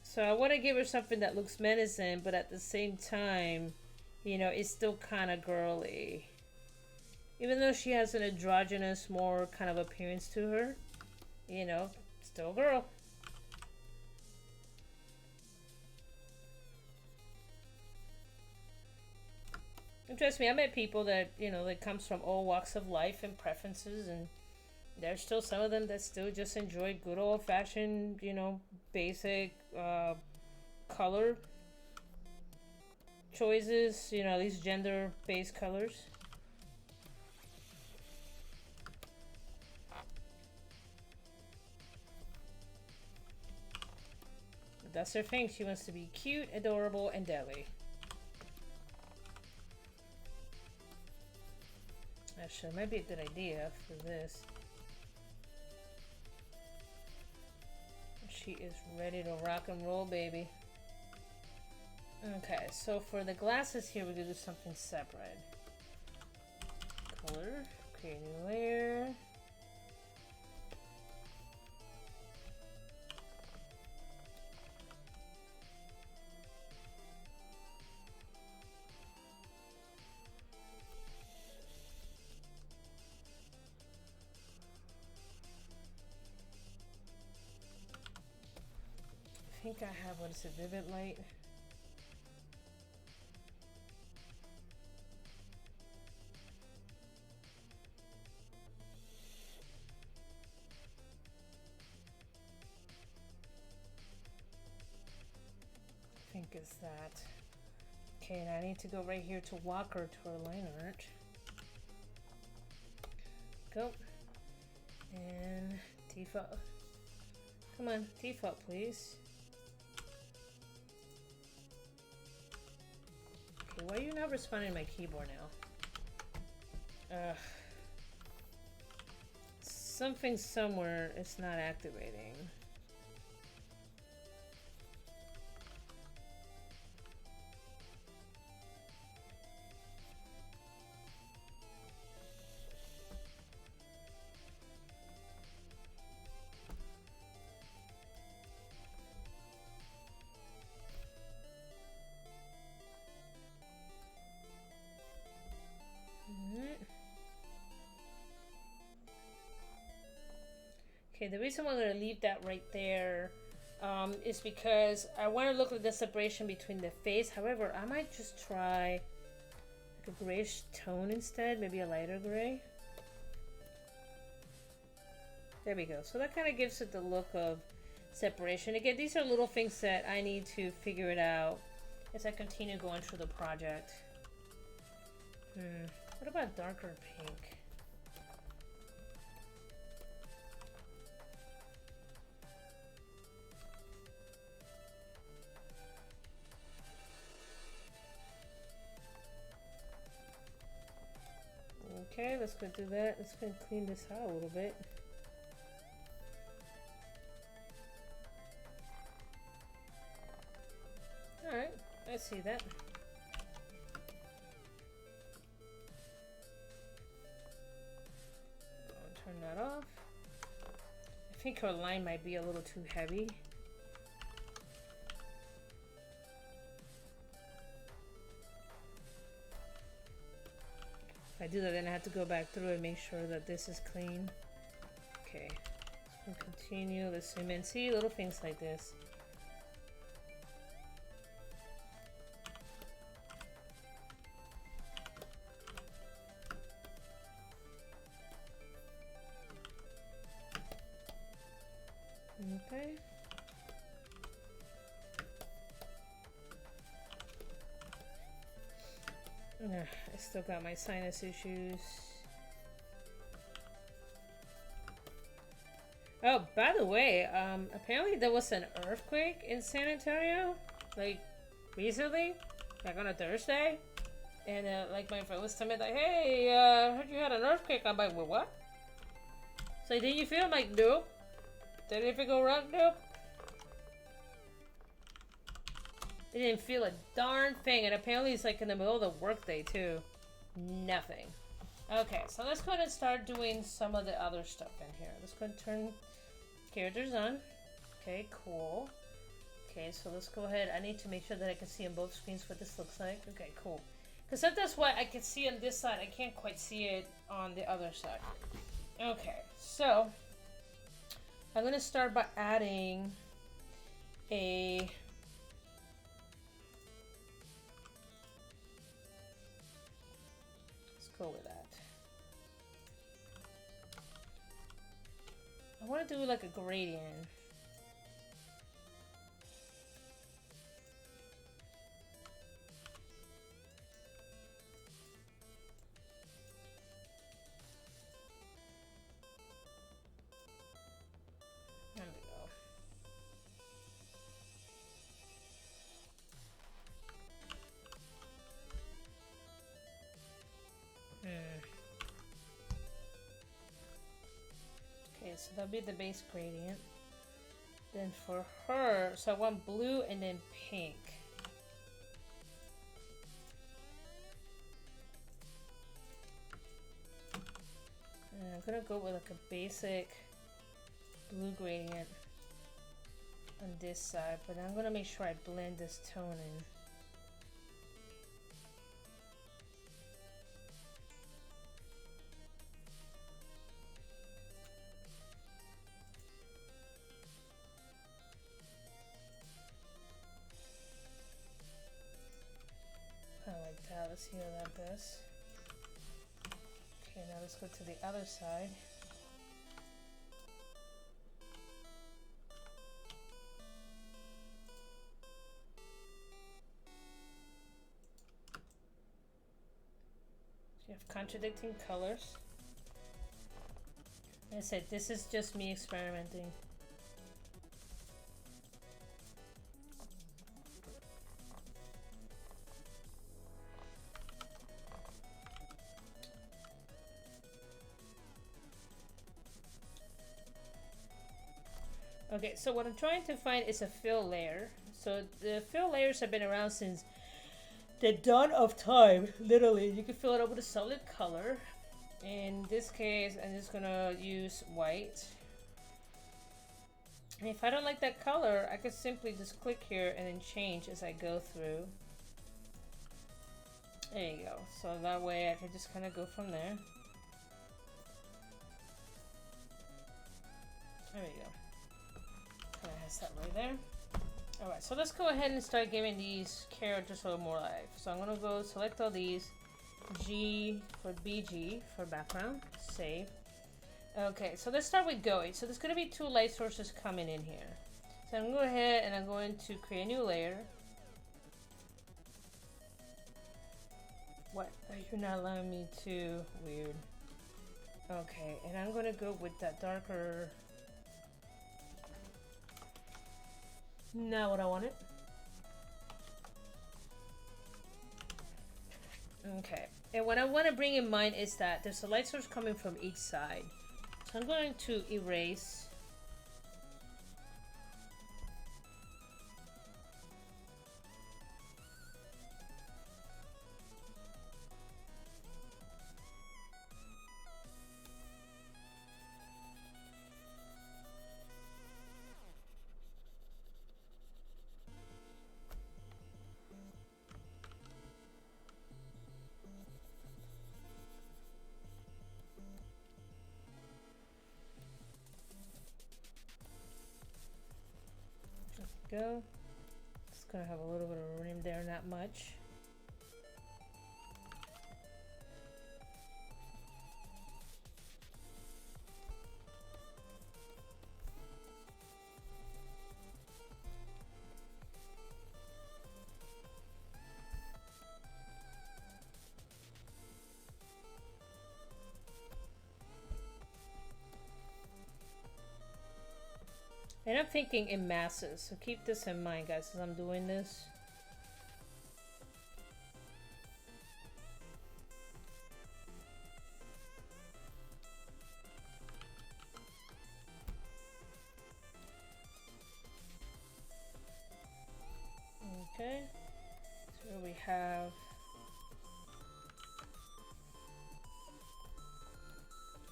So I want to give her something that looks menacing, but at the same time, you know, is still kind of girly. Even though she has an androgynous, more kind of appearance to her, you know, still a girl. And trust me, I met people that, you know, that comes from all walks of life and preferences, and there's still some of them that still just enjoy good old fashioned, you know, basic color choices, you know, these gender based colors. But that's her thing. She wants to be cute, adorable, and deadly. Actually, it might be a good idea for this. She is ready to rock and roll, baby. Okay, so for the glasses here, we're gonna do something separate. Color, create a new layer. I think I have, what is it, vivid light? I think it's that. Okay, and I need to go right here to Walker to our line art. Go. And default. Come on, default, please. Okay, why are you not responding to my keyboard now? Something somewhere is not activating. Okay, the reason why I'm going to leave that right there is because I want to look at the separation between the face. However, I might just try like a grayish tone instead, maybe a lighter gray. There we go. So that kind of gives it the look of separation. Again, these are little things that I need to figure it out as I continue going through the project. What about darker pink? Okay, let's go do that. Let's go clean this out a little bit. Alright, I see that. Turn that off. I think her line might be a little too heavy. If I do that, then I have to go back through and make sure that this is clean. Okay, we'll continue. Let's zoom in. See, little things like this. Okay. I still got my sinus issues. Oh, by the way, apparently there was an earthquake in San Antonio, like, recently, like on a Thursday. And, like, my friend was telling me, like, hey, heard you had an earthquake. I'm like, well, what? So, did you feel? I'm like, nope. Did anything go wrong? Nope. It didn't feel a darn thing, and apparently it's like in the middle of the workday too. Nothing. Okay, so let's go ahead and start doing some of the other stuff in here. Let's go ahead and turn characters on. Okay, cool. Okay, so let's go ahead. I need to make sure that I can see on both screens what this looks like. Okay, cool. Because sometimes what I can see on this side, I can't quite see it on the other side. Okay, so I'm going to start by adding a... Let's go with that. I want to do like a gradient. There we go. Okay, so that'll be the base gradient. Then for her, so I want blue and then pink. And I'm gonna go with like a basic blue gradient on this side, but I'm gonna make sure I blend this tone in. I like that. Let's see how that does. Okay, now let's go to the other side. So you have contradicting colors. Like I said, this is just me experimenting. Okay, so what I'm trying to find is a fill layer. So the fill layers have been around since the dawn of time, literally. You can fill it up with a solid color. In this case, I'm just gonna use white. And if I don't like that color, I could simply just click here and then change as I go through. There you go. So that way I can just kind of go from there. There we go. Kind of has that right there. Alright, so let's go ahead and start giving these characters a little more life. So I'm going to go select all these. G for BG for background. Save. Okay, so let's start with going. So there's going to be two light sources coming in here. So I'm going to go ahead and I'm going to create a new layer. What are you not allowing me to? Weird. Okay, and I'm going to go with that darker... Not what I wanted. Okay, and what I want to bring in mind is that there's a light source coming from each side. So I'm going to erase. Go. Just gonna have a little bit of room there, not much. And I'm thinking in masses, so keep this in mind, guys, as I'm doing this. Okay, so we have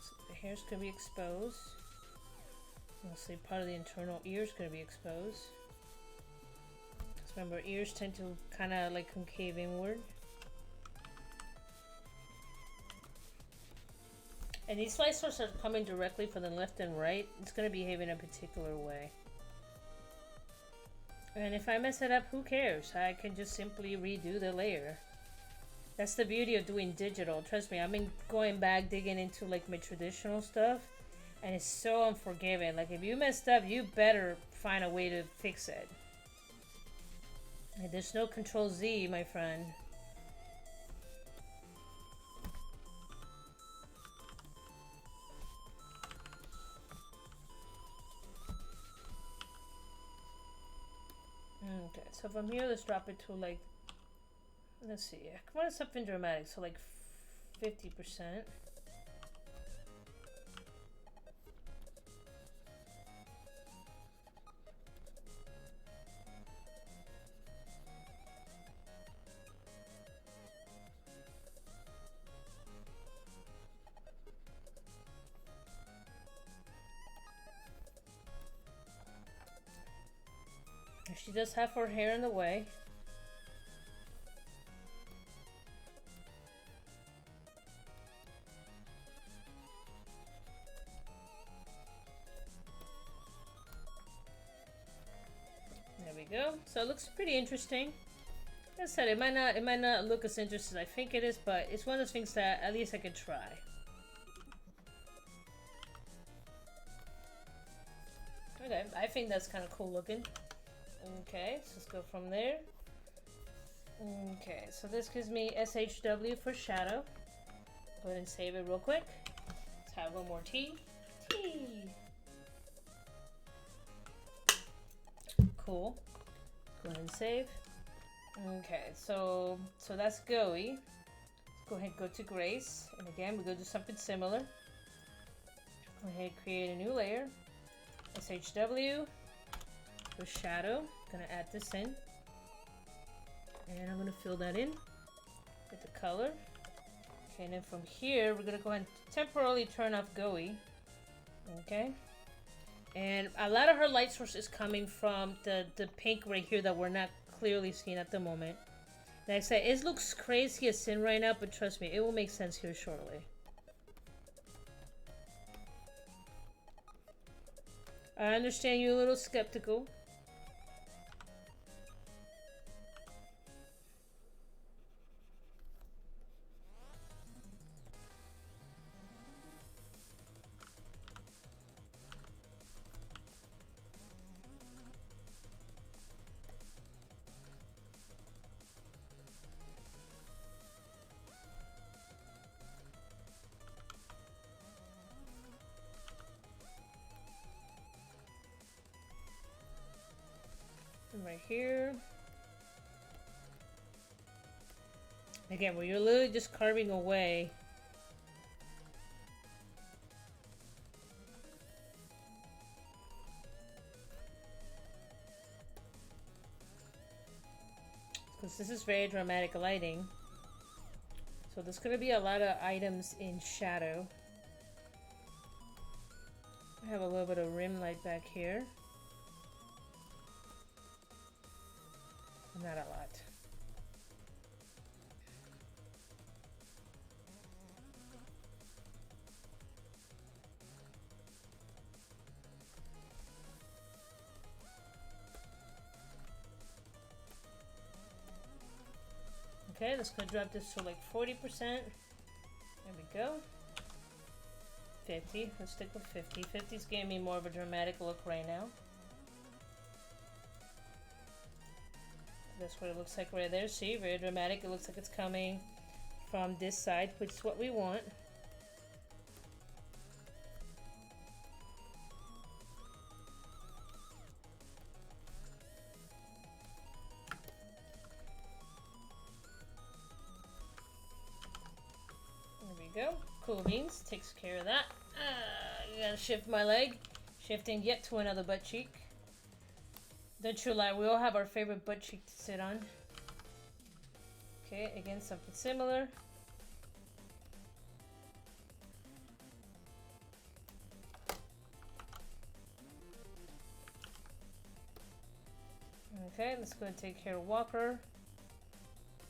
so the hair's gonna be exposed. Mostly part of the internal ear is going to be exposed. Because remember, ears tend to kind of like concave inward. And these light sources are coming directly from the left and right. It's going to behave in a particular way. And if I mess it up, who cares? I can just simply redo the layer. That's the beauty of doing digital. Trust me, I've been going back, digging into like my traditional stuff. And it's so unforgiving. Like if you messed up, you better find a way to fix it. And there's no Control Z, my friend. Okay, so from here, let's drop it to like, let's see, come on, something dramatic, so like 50%. She does have her hair in the way. There we go. So it looks pretty interesting. Like I said, it might not look as interesting as I think it is, but it's one of those things that at least I could try. Okay, I think that's kind of cool looking. Okay, so let's go from there. Okay, so this gives me SHW for shadow. Go ahead and save it real quick. Let's have one more T. T. Cool. Go ahead and save. Okay, so that's GUI. Let's go ahead and go to Grace. And again, we're going to do something similar. Go ahead and create a new layer. SHW for shadow. Gonna add this in, and I'm gonna fill that in with the color. Okay, and then from here we're gonna go ahead and temporarily turn off GUI. Okay, and a lot of her light source is coming from the pink right here that we're not clearly seeing at the moment. Like I said, it looks crazy as sin right now, but trust me, it will make sense here shortly. I understand you're a little skeptical. Right here. Again, where you're literally just carving away. Because this is very dramatic lighting. So there's going to be a lot of items in shadow. I have a little bit of rim light back here. Not a lot. Okay, let's go drop this to like 40%. There we go. 50. Let's stick with 50. 50 is giving me more of a dramatic look right now. That's what it looks like right there. See, very dramatic. It looks like it's coming from this side, which is what we want. There we go. Cool beans takes care of that. I gotta shift my leg. Shifting yet to another butt cheek. Don't you lie, we all have our favorite butt cheek to sit on. Okay, again, something similar. Okay, let's go and take care of Walker.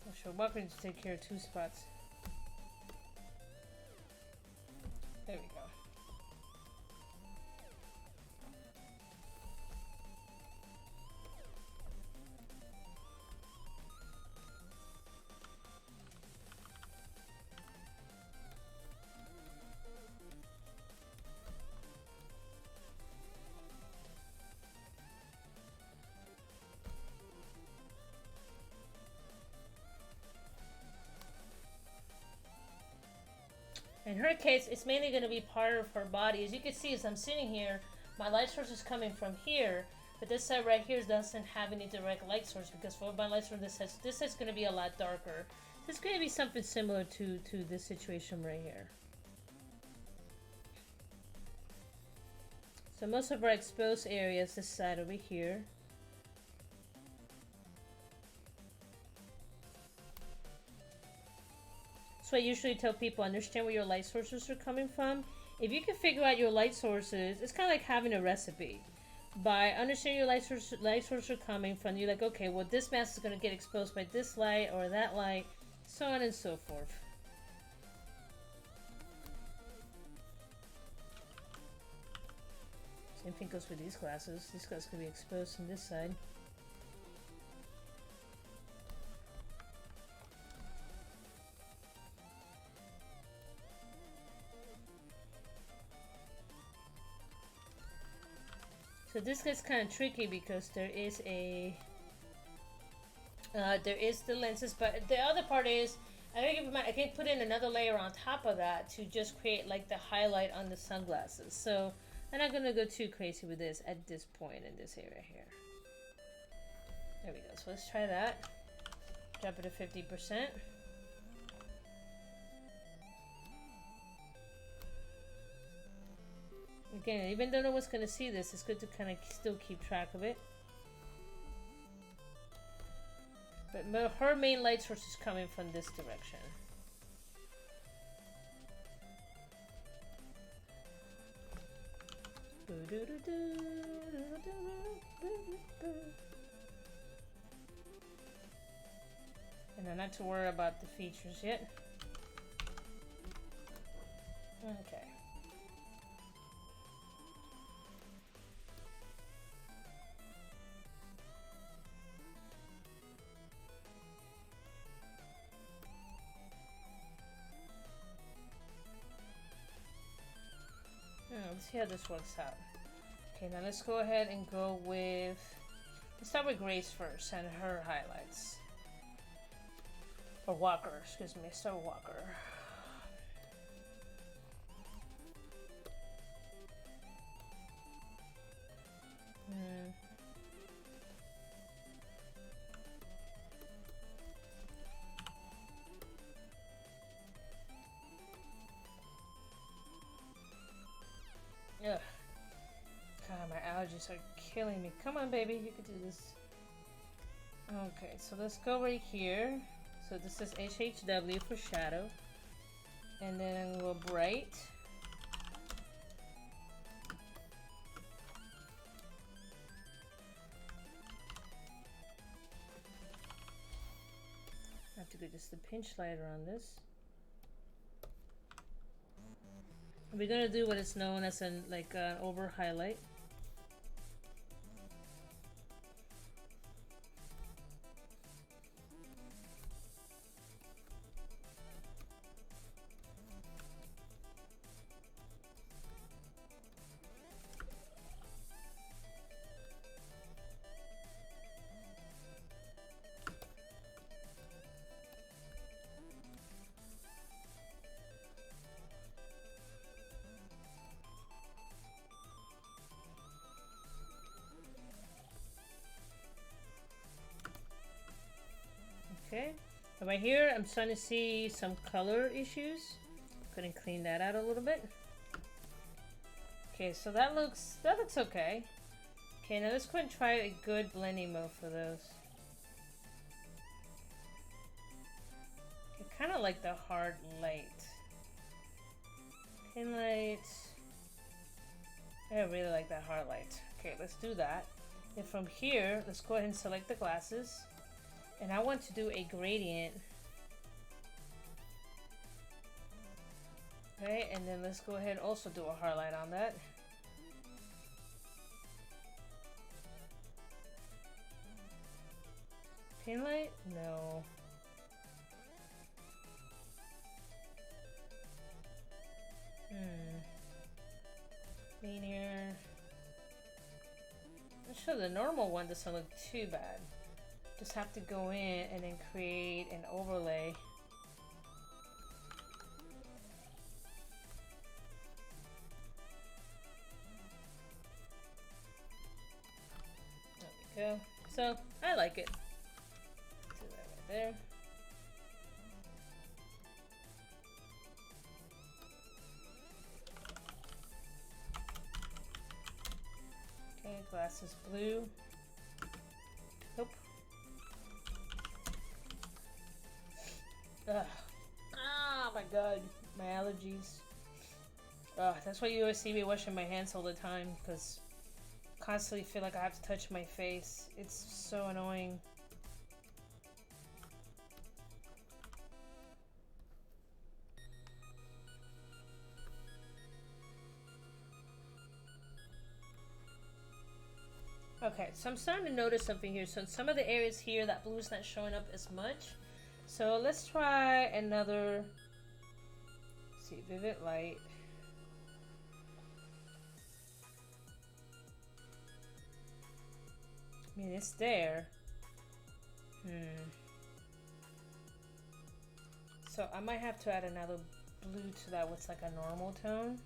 I'll show Walker to take care of 2 spots. There In her case, it's mainly going to be part of her body. As you can see, as I'm sitting here, my light source is coming from here, but this side right here doesn't have any direct light source because for my light source, this side's going to be a lot darker. This is going to be something similar to this situation right here. So most of our exposed areas, this side over here. So I usually tell people, understand where your light sources are coming from. If you can figure out your light sources, it's kind of like having a recipe. By understanding your light source are coming from, you're like, okay, well this mask is going to get exposed by this light or that light, so on and so forth. Same thing goes for these glasses. These glasses can be exposed from this side. So this gets kind of tricky because there is the lenses, but the other part is I can put in another layer on top of that to just create like the highlight on the sunglasses. So I'm not gonna go too crazy with this at this point in this area here. There we go. So let's try that. Drop it to 50%. Again, even though no one's going to see this, it's good to kind of still keep track of it. But her main light source is coming from this direction. And I'm not to worry about the features yet. Okay. Let's see how this works out. Okay, now let's go ahead and go with... Let's start with Grace first and her highlights. Or Walker, excuse me. Start with Walker. Ugh. God, my allergies are killing me. Come on, baby, you can do this. Okay, so let's go right here. So this is HHW for shadow. And then we'll bright. I have to go just a pinch lighter on this. We're gonna do what is known as an over highlight. Okay, and right here I'm starting to see some color issues. Gonna clean that out a little bit. Okay, so that looks okay. Okay, now let's go and try a good blending mode for those. Okay, kind of like the hard light. Pin light. I really like that hard light. Okay, let's do that. And from here, let's go ahead and select the glasses. And I want to do a gradient. Okay, and then let's go ahead and also do a highlight on that. Pin light? No. Linear. I'm sure the normal one doesn't look too bad. Just have to go in and then create an overlay. So I like it. Do that right there. Okay, glass is blue. Nope. Ugh. Ah, my god. My allergies. Ugh, that's why you always see me washing my hands all the time, because I constantly feel like I have to touch my face. It's so annoying. Okay, so I'm starting to notice something here. So in some of the areas here, that blue's not showing up as much. So let's try another, let's see, vivid light. I mean, it's there. So I might have to add another blue to that, what's like a normal tone.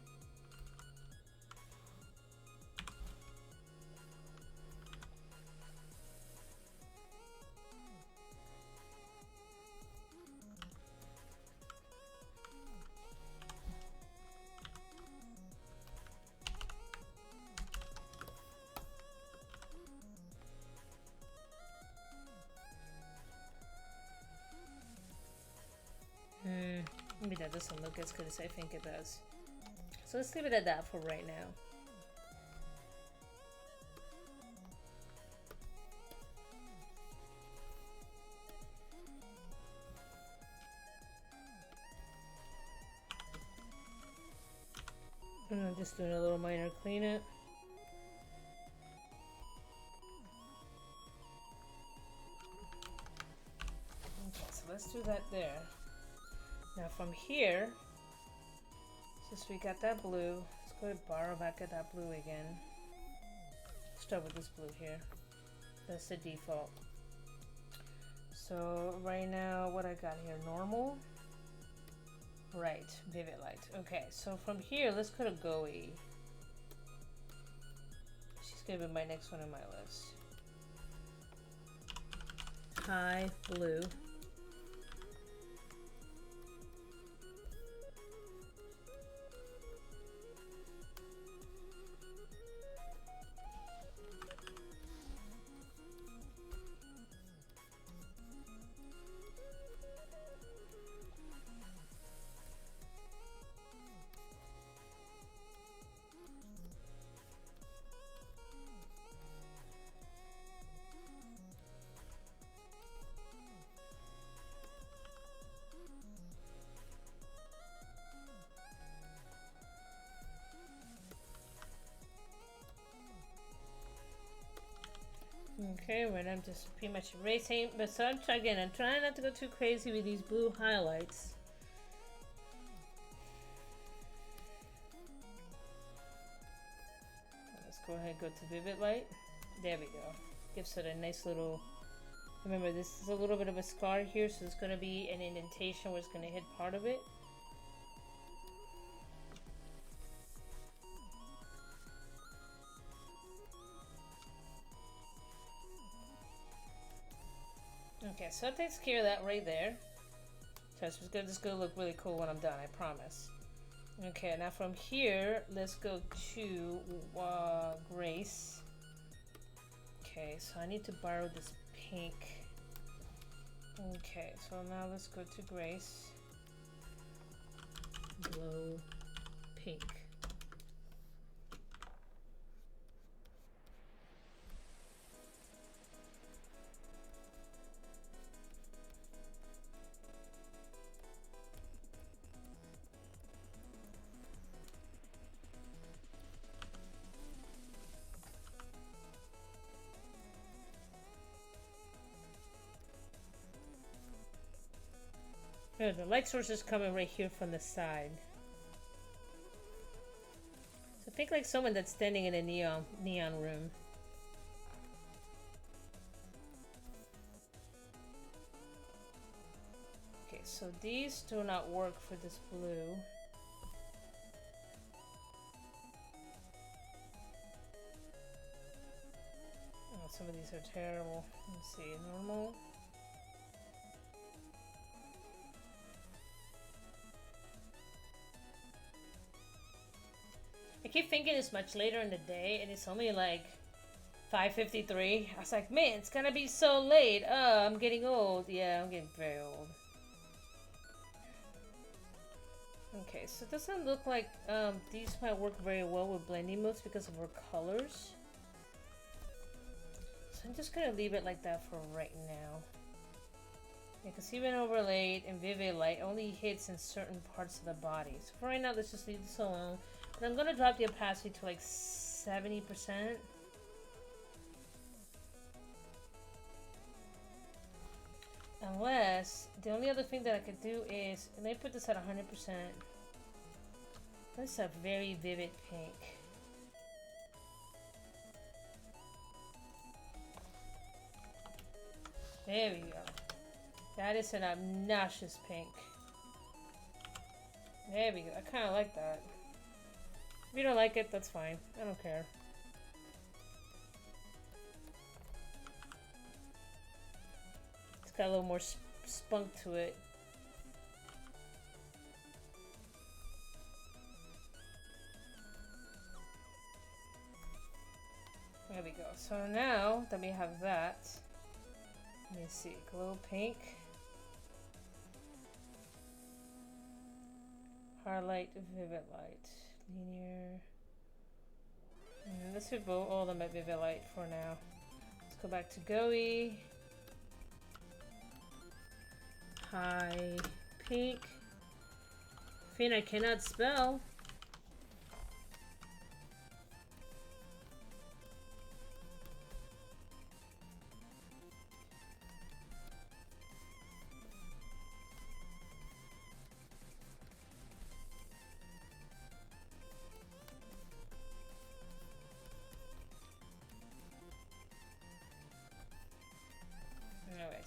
Maybe that doesn't look as good as I think it does. So let's leave it at that for right now. I'm just doing a little minor cleanup. Okay, so let's do that there. Now from here, since we got that blue, let's go ahead and borrow back at that blue again. Start with this blue here. That's the default. So right now, what I got here, normal. Right, vivid light. Okay, so from here, let's go to Goey. She's gonna be my next one on my list. High blue. Okay, well, I'm just pretty much erasing, but so I'm trying not to go too crazy with these blue highlights. Let's go ahead and go to vivid light. There we go. Gives it a nice little, remember this is a little bit of a scar here, so it's going to be an indentation where it's going to hit part of it. Okay, so that takes care of that right there. So this is gonna look really cool when I'm done, I promise. Okay, now from here, let's go to Grace. Okay, so I need to borrow this pink. Okay, so now let's go to Grace. Glow pink. The light source is coming right here from the side. So think like someone that's standing in a neon room. Okay, so these do not work for this blue. So some of these are terrible. Let's see, normal. I keep thinking it's much later in the day, and it's only like 5:53. I was like, man, it's gonna be so late. Oh, I'm getting old. Yeah, I'm getting very old. Okay, so it doesn't look like these might work very well with blending modes because of our colors. So I'm just gonna leave it like that for right now. Yeah, because even overlaid and vivid light only hits in certain parts of the body. So for right now, let's just leave this alone. And I'm gonna drop the opacity to like 70%. Unless, the only other thing that I could do is, and I put this at 100%. That's a very vivid pink. There we go. That is an obnoxious pink. There we go. I kind of like that. If you don't like it, that's fine. I don't care. It's got a little more spunk to it. There we go. So now that we have that, let me see. Glow pink. Highlight, vivid light. Linear. And let's put all of them at vivid light for now. Let's go back to GUI. High pink. Thing I cannot spell.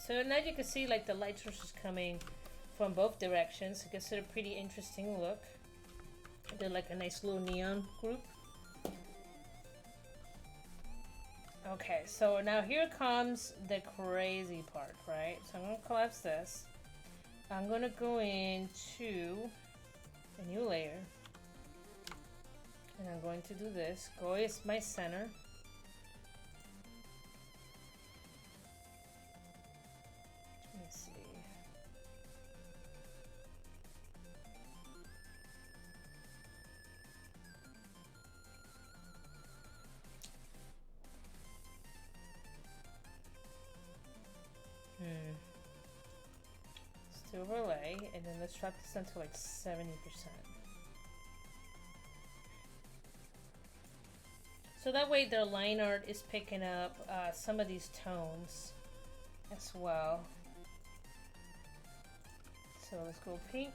So now you can see like the light source is coming from both directions. It gives it a pretty interesting look. They're like a nice little neon group. Okay, so now here comes the crazy part, right? So I'm gonna collapse this. I'm gonna go into a new layer. And I'm going to do this. Go is my center. Let's do overlay, and then let's drop this down to like 70%. So that way their line art is picking up some of these tones as well. So let's go pink.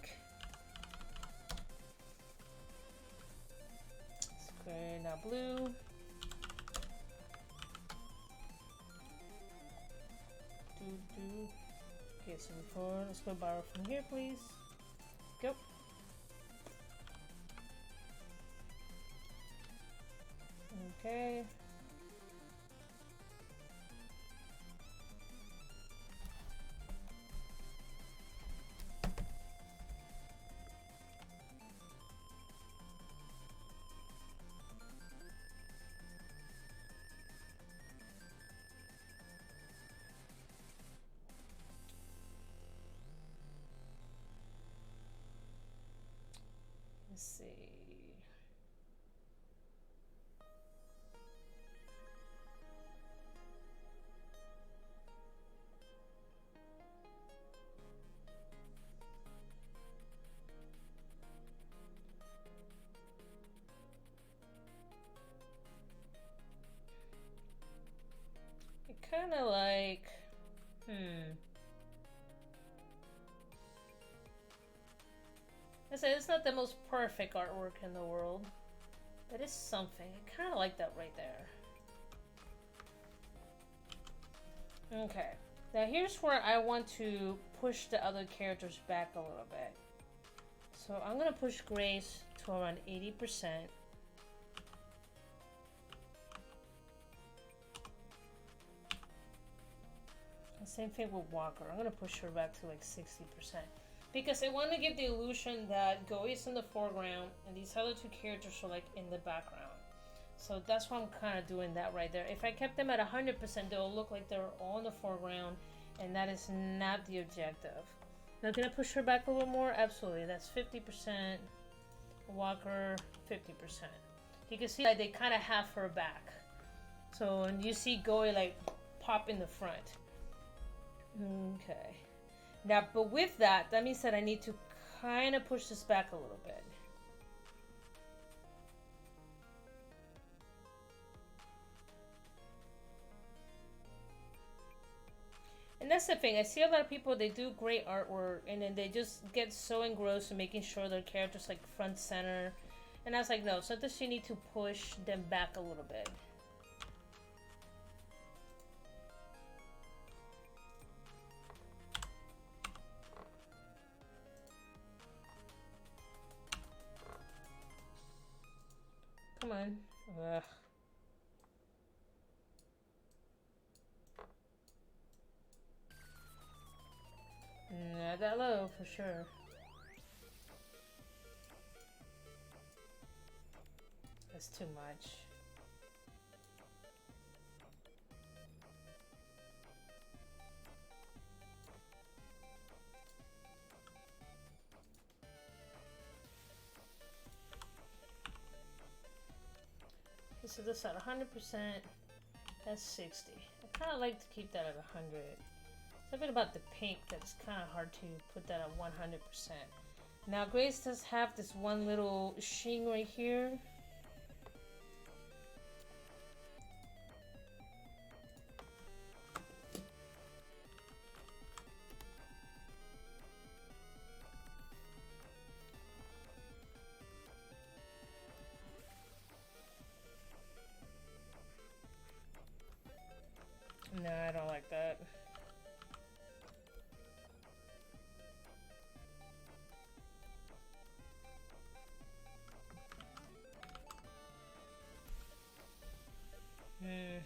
Let's go now blue. Okay, so before, let's go borrow from here, please. Go. Okay. Let's see. I kind of like, I say it's not the most perfect artwork in the world, but it's something. I kind of like that right there. Okay, now here's where I want to push the other characters back a little bit. So I'm gonna push Grace to around 80%. Same thing with Walker. I'm gonna push her back to like 60%. Because I want to give the illusion that Goi is in the foreground and these other two characters are like in the background. So that's why I'm kind of doing that right there. If I kept them at 100%, they'll look like they're all in the foreground, and that is not the objective. Now, can I push her back a little more? Absolutely. That's 50%. Walker, 50%. You can see that they kind of have her back. So, and you see Goi like pop in the front. Okay. Now, but with that, that means that I need to kind of push this back a little bit. And that's the thing. I see a lot of people, they do great artwork, and then they just get so engrossed in making sure their character's like front center. And I was like, no, sometimes you need to push them back a little bit. Come on. Ugh. Not that low, for sure. That's too much. So this at 100%, that's 60. I kind of like to keep that at 100. Something about the pink that's kind of hard to put that at 100%. Now Grace does have this one little sheen right here. No, I don't like that.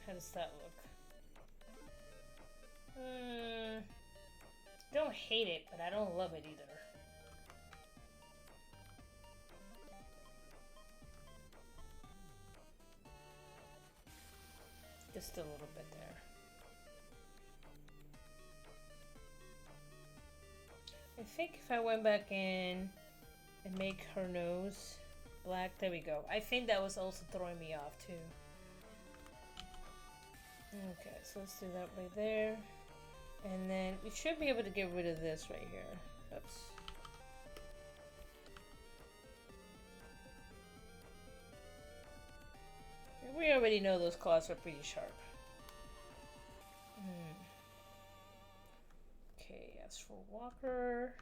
How does that look? Don't hate it, but I don't love it either. Just a little bit there. I think if I went back in and make her nose black, there we go. I think that was also throwing me off too. Okay, so let's do that right there. And then we should be able to get rid of this right here. Oops. We already know those claws are pretty sharp. Okay, as for Walker.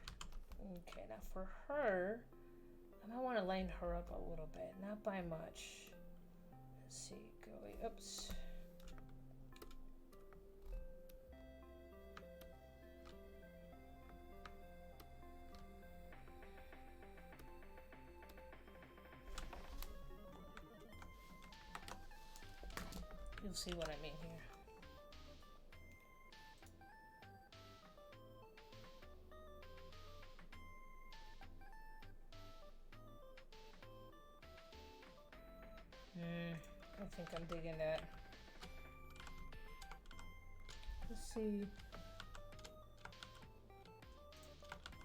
Okay, now for her, I might want to line her up a little bit, not by much. Let's see, go, oops. You'll see what I mean here. I think I'm digging that. Let's see.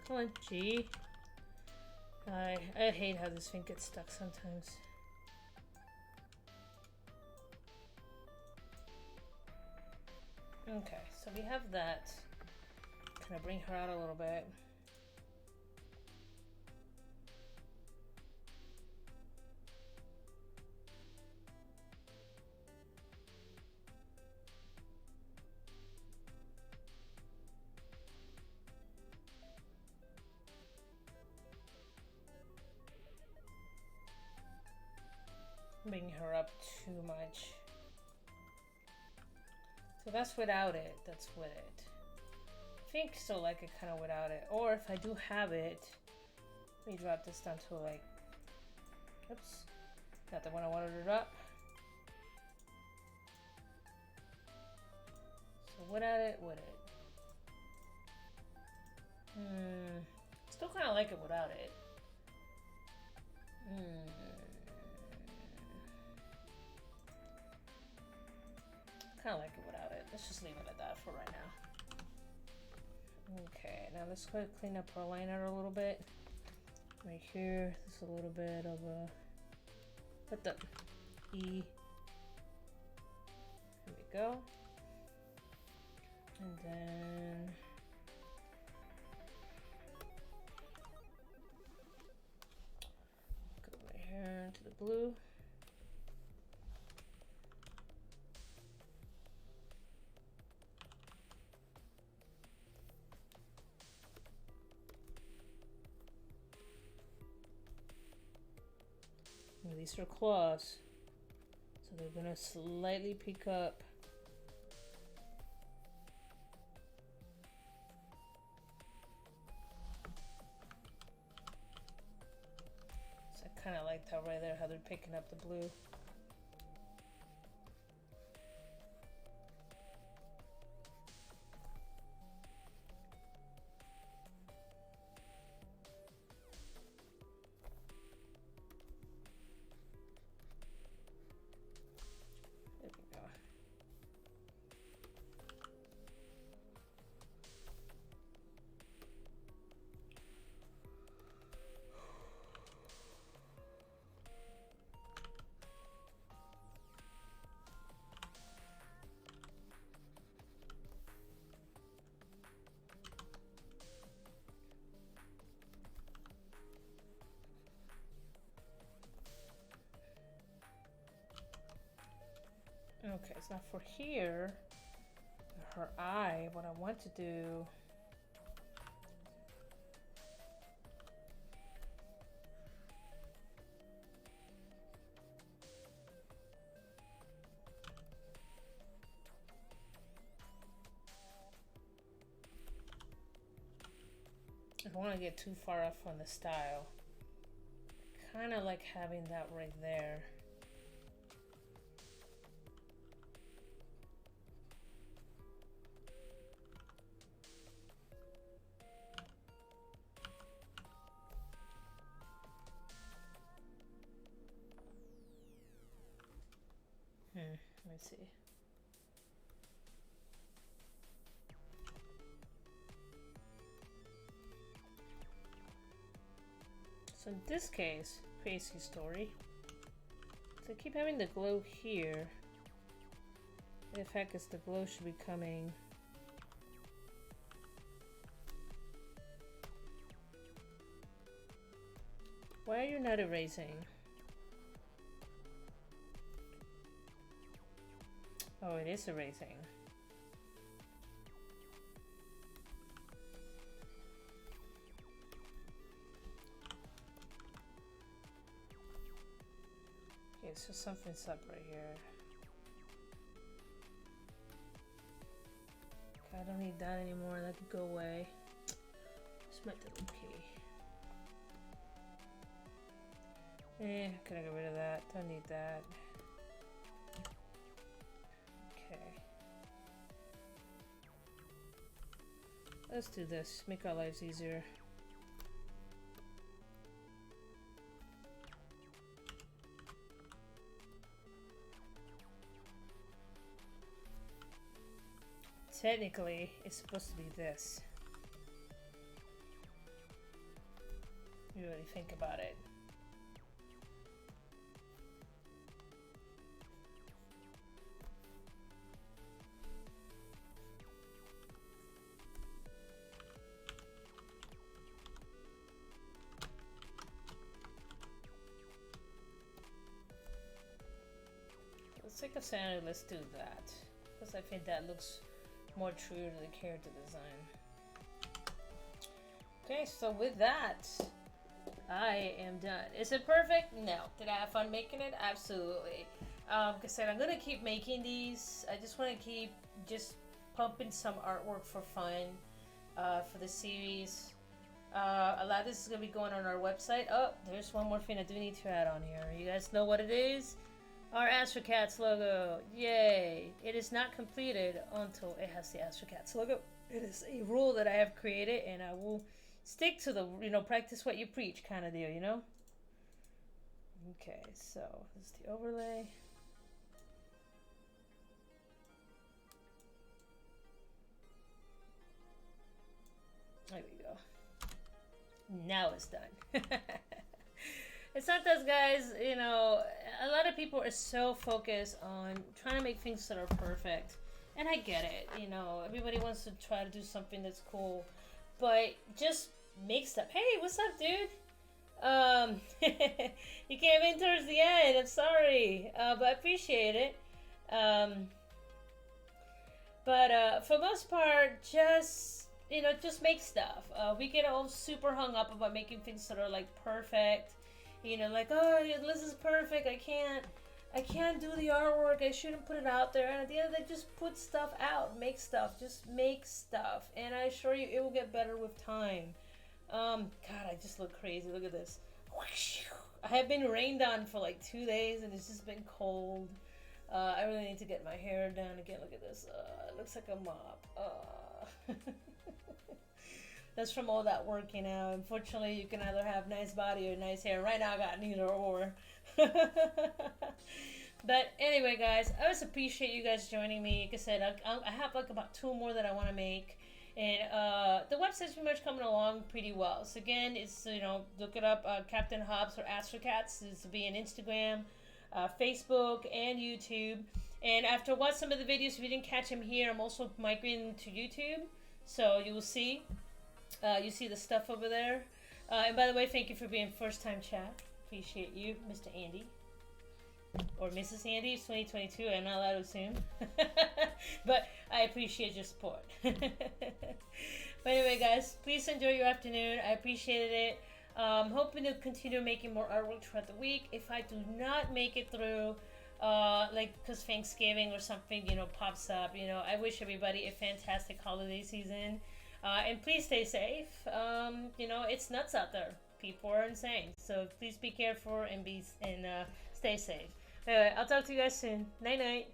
Come on, G. I hate how this thing gets stuck sometimes. Okay, so we have that. Kind of bring her out a little bit. Bring her up too much. So that's without it, that's with it. I think still like it kind of without it. Or if I do have it, let me drop this down to like, oops, not the one I wanted to drop. So without it, with it. Still kind of like it without it. Kind of like it without it. Let's just leave it at that for right now. Okay, now let's go clean up our line art a little bit. Right here, there's a little bit of a... What the... E. There we go. And then... Go right here to the blue. These are claws, so they're gonna slightly peek up. So I kind of like that right there, how they're picking up the blue. Okay, so now for here, her eye, what I want to do, I don't want to get too far off on the style. Kind of like having that right there. Let me see. So in this case, crazy story. So I keep having the glow here. The fact is the glow should be coming. Why are you not erasing? Oh, it is erasing. Okay, so something's up right here. Okay, I don't need that anymore. That could go away. Just my little key. Can I get rid of that? Don't need that. Okay. Let's do this. Make our lives easier. Technically, it's supposed to be this. You really think about it. Let's take a standard, let's do that. Because I think that looks more true to the character design. Okay, so with that, I am done. Is it perfect? No. Did I have fun making it? Absolutely. Like I said, I'm gonna keep making these. I just want to keep just pumping some artwork for fun for the series. A lot of this is gonna be going on our website. Oh, there's one more thing I do need to add on here. You guys know what it is? Our Astrocats logo. Yay. It is not completed until it has the Astrocats logo. It is a rule that I have created, and I will stick to the, practice what you preach kind of deal, Okay, so this is the overlay. There we go. Now it's done. And sometimes, guys, a lot of people are so focused on trying to make things that are perfect. And I get it, everybody wants to try to do something that's cool. But just make stuff. Hey, what's up, dude? You came in towards the end. I'm sorry, but I appreciate it. But for most part, just make stuff. We get all super hung up about making things that are like perfect. Like, oh, this is perfect. I can't do the artwork. I shouldn't put it out there. And at the end of the day, just put stuff out. Make stuff. Just make stuff. And I assure you, it will get better with time. God, I just look crazy. Look at this. I have been rained on for like 2 days, and it's just been cold. I really need to get my hair done again. Look at this. It looks like a mop. That's from all that working out. Unfortunately, you can either have nice body or nice hair. Right now, I got neither or. But anyway, guys, I just appreciate you guys joining me. Like I said, I have like about 2 more that I want to make. And the website's pretty much coming along pretty well. So again, it's, look it up, Captain Hobbes or Astrocats. This will be on Instagram, Facebook, and YouTube. And after watching some of the videos, if you didn't catch them here, I'm also migrating to YouTube. So you will see. You see the stuff over there. And by the way, thank you for being first-time chat. Appreciate you, Mr. Andy. Or Mrs. Andy. It's 2022. I'm not allowed to assume. But I appreciate your support. But anyway, guys, please enjoy your afternoon. I appreciated it. Hoping to continue making more artwork throughout the week. If I do not make it through, because Thanksgiving or something, pops up, I wish everybody a fantastic holiday season. And please stay safe. It's nuts out there. People are insane. So please be careful and stay safe. Anyway, I'll talk to you guys soon. Night night.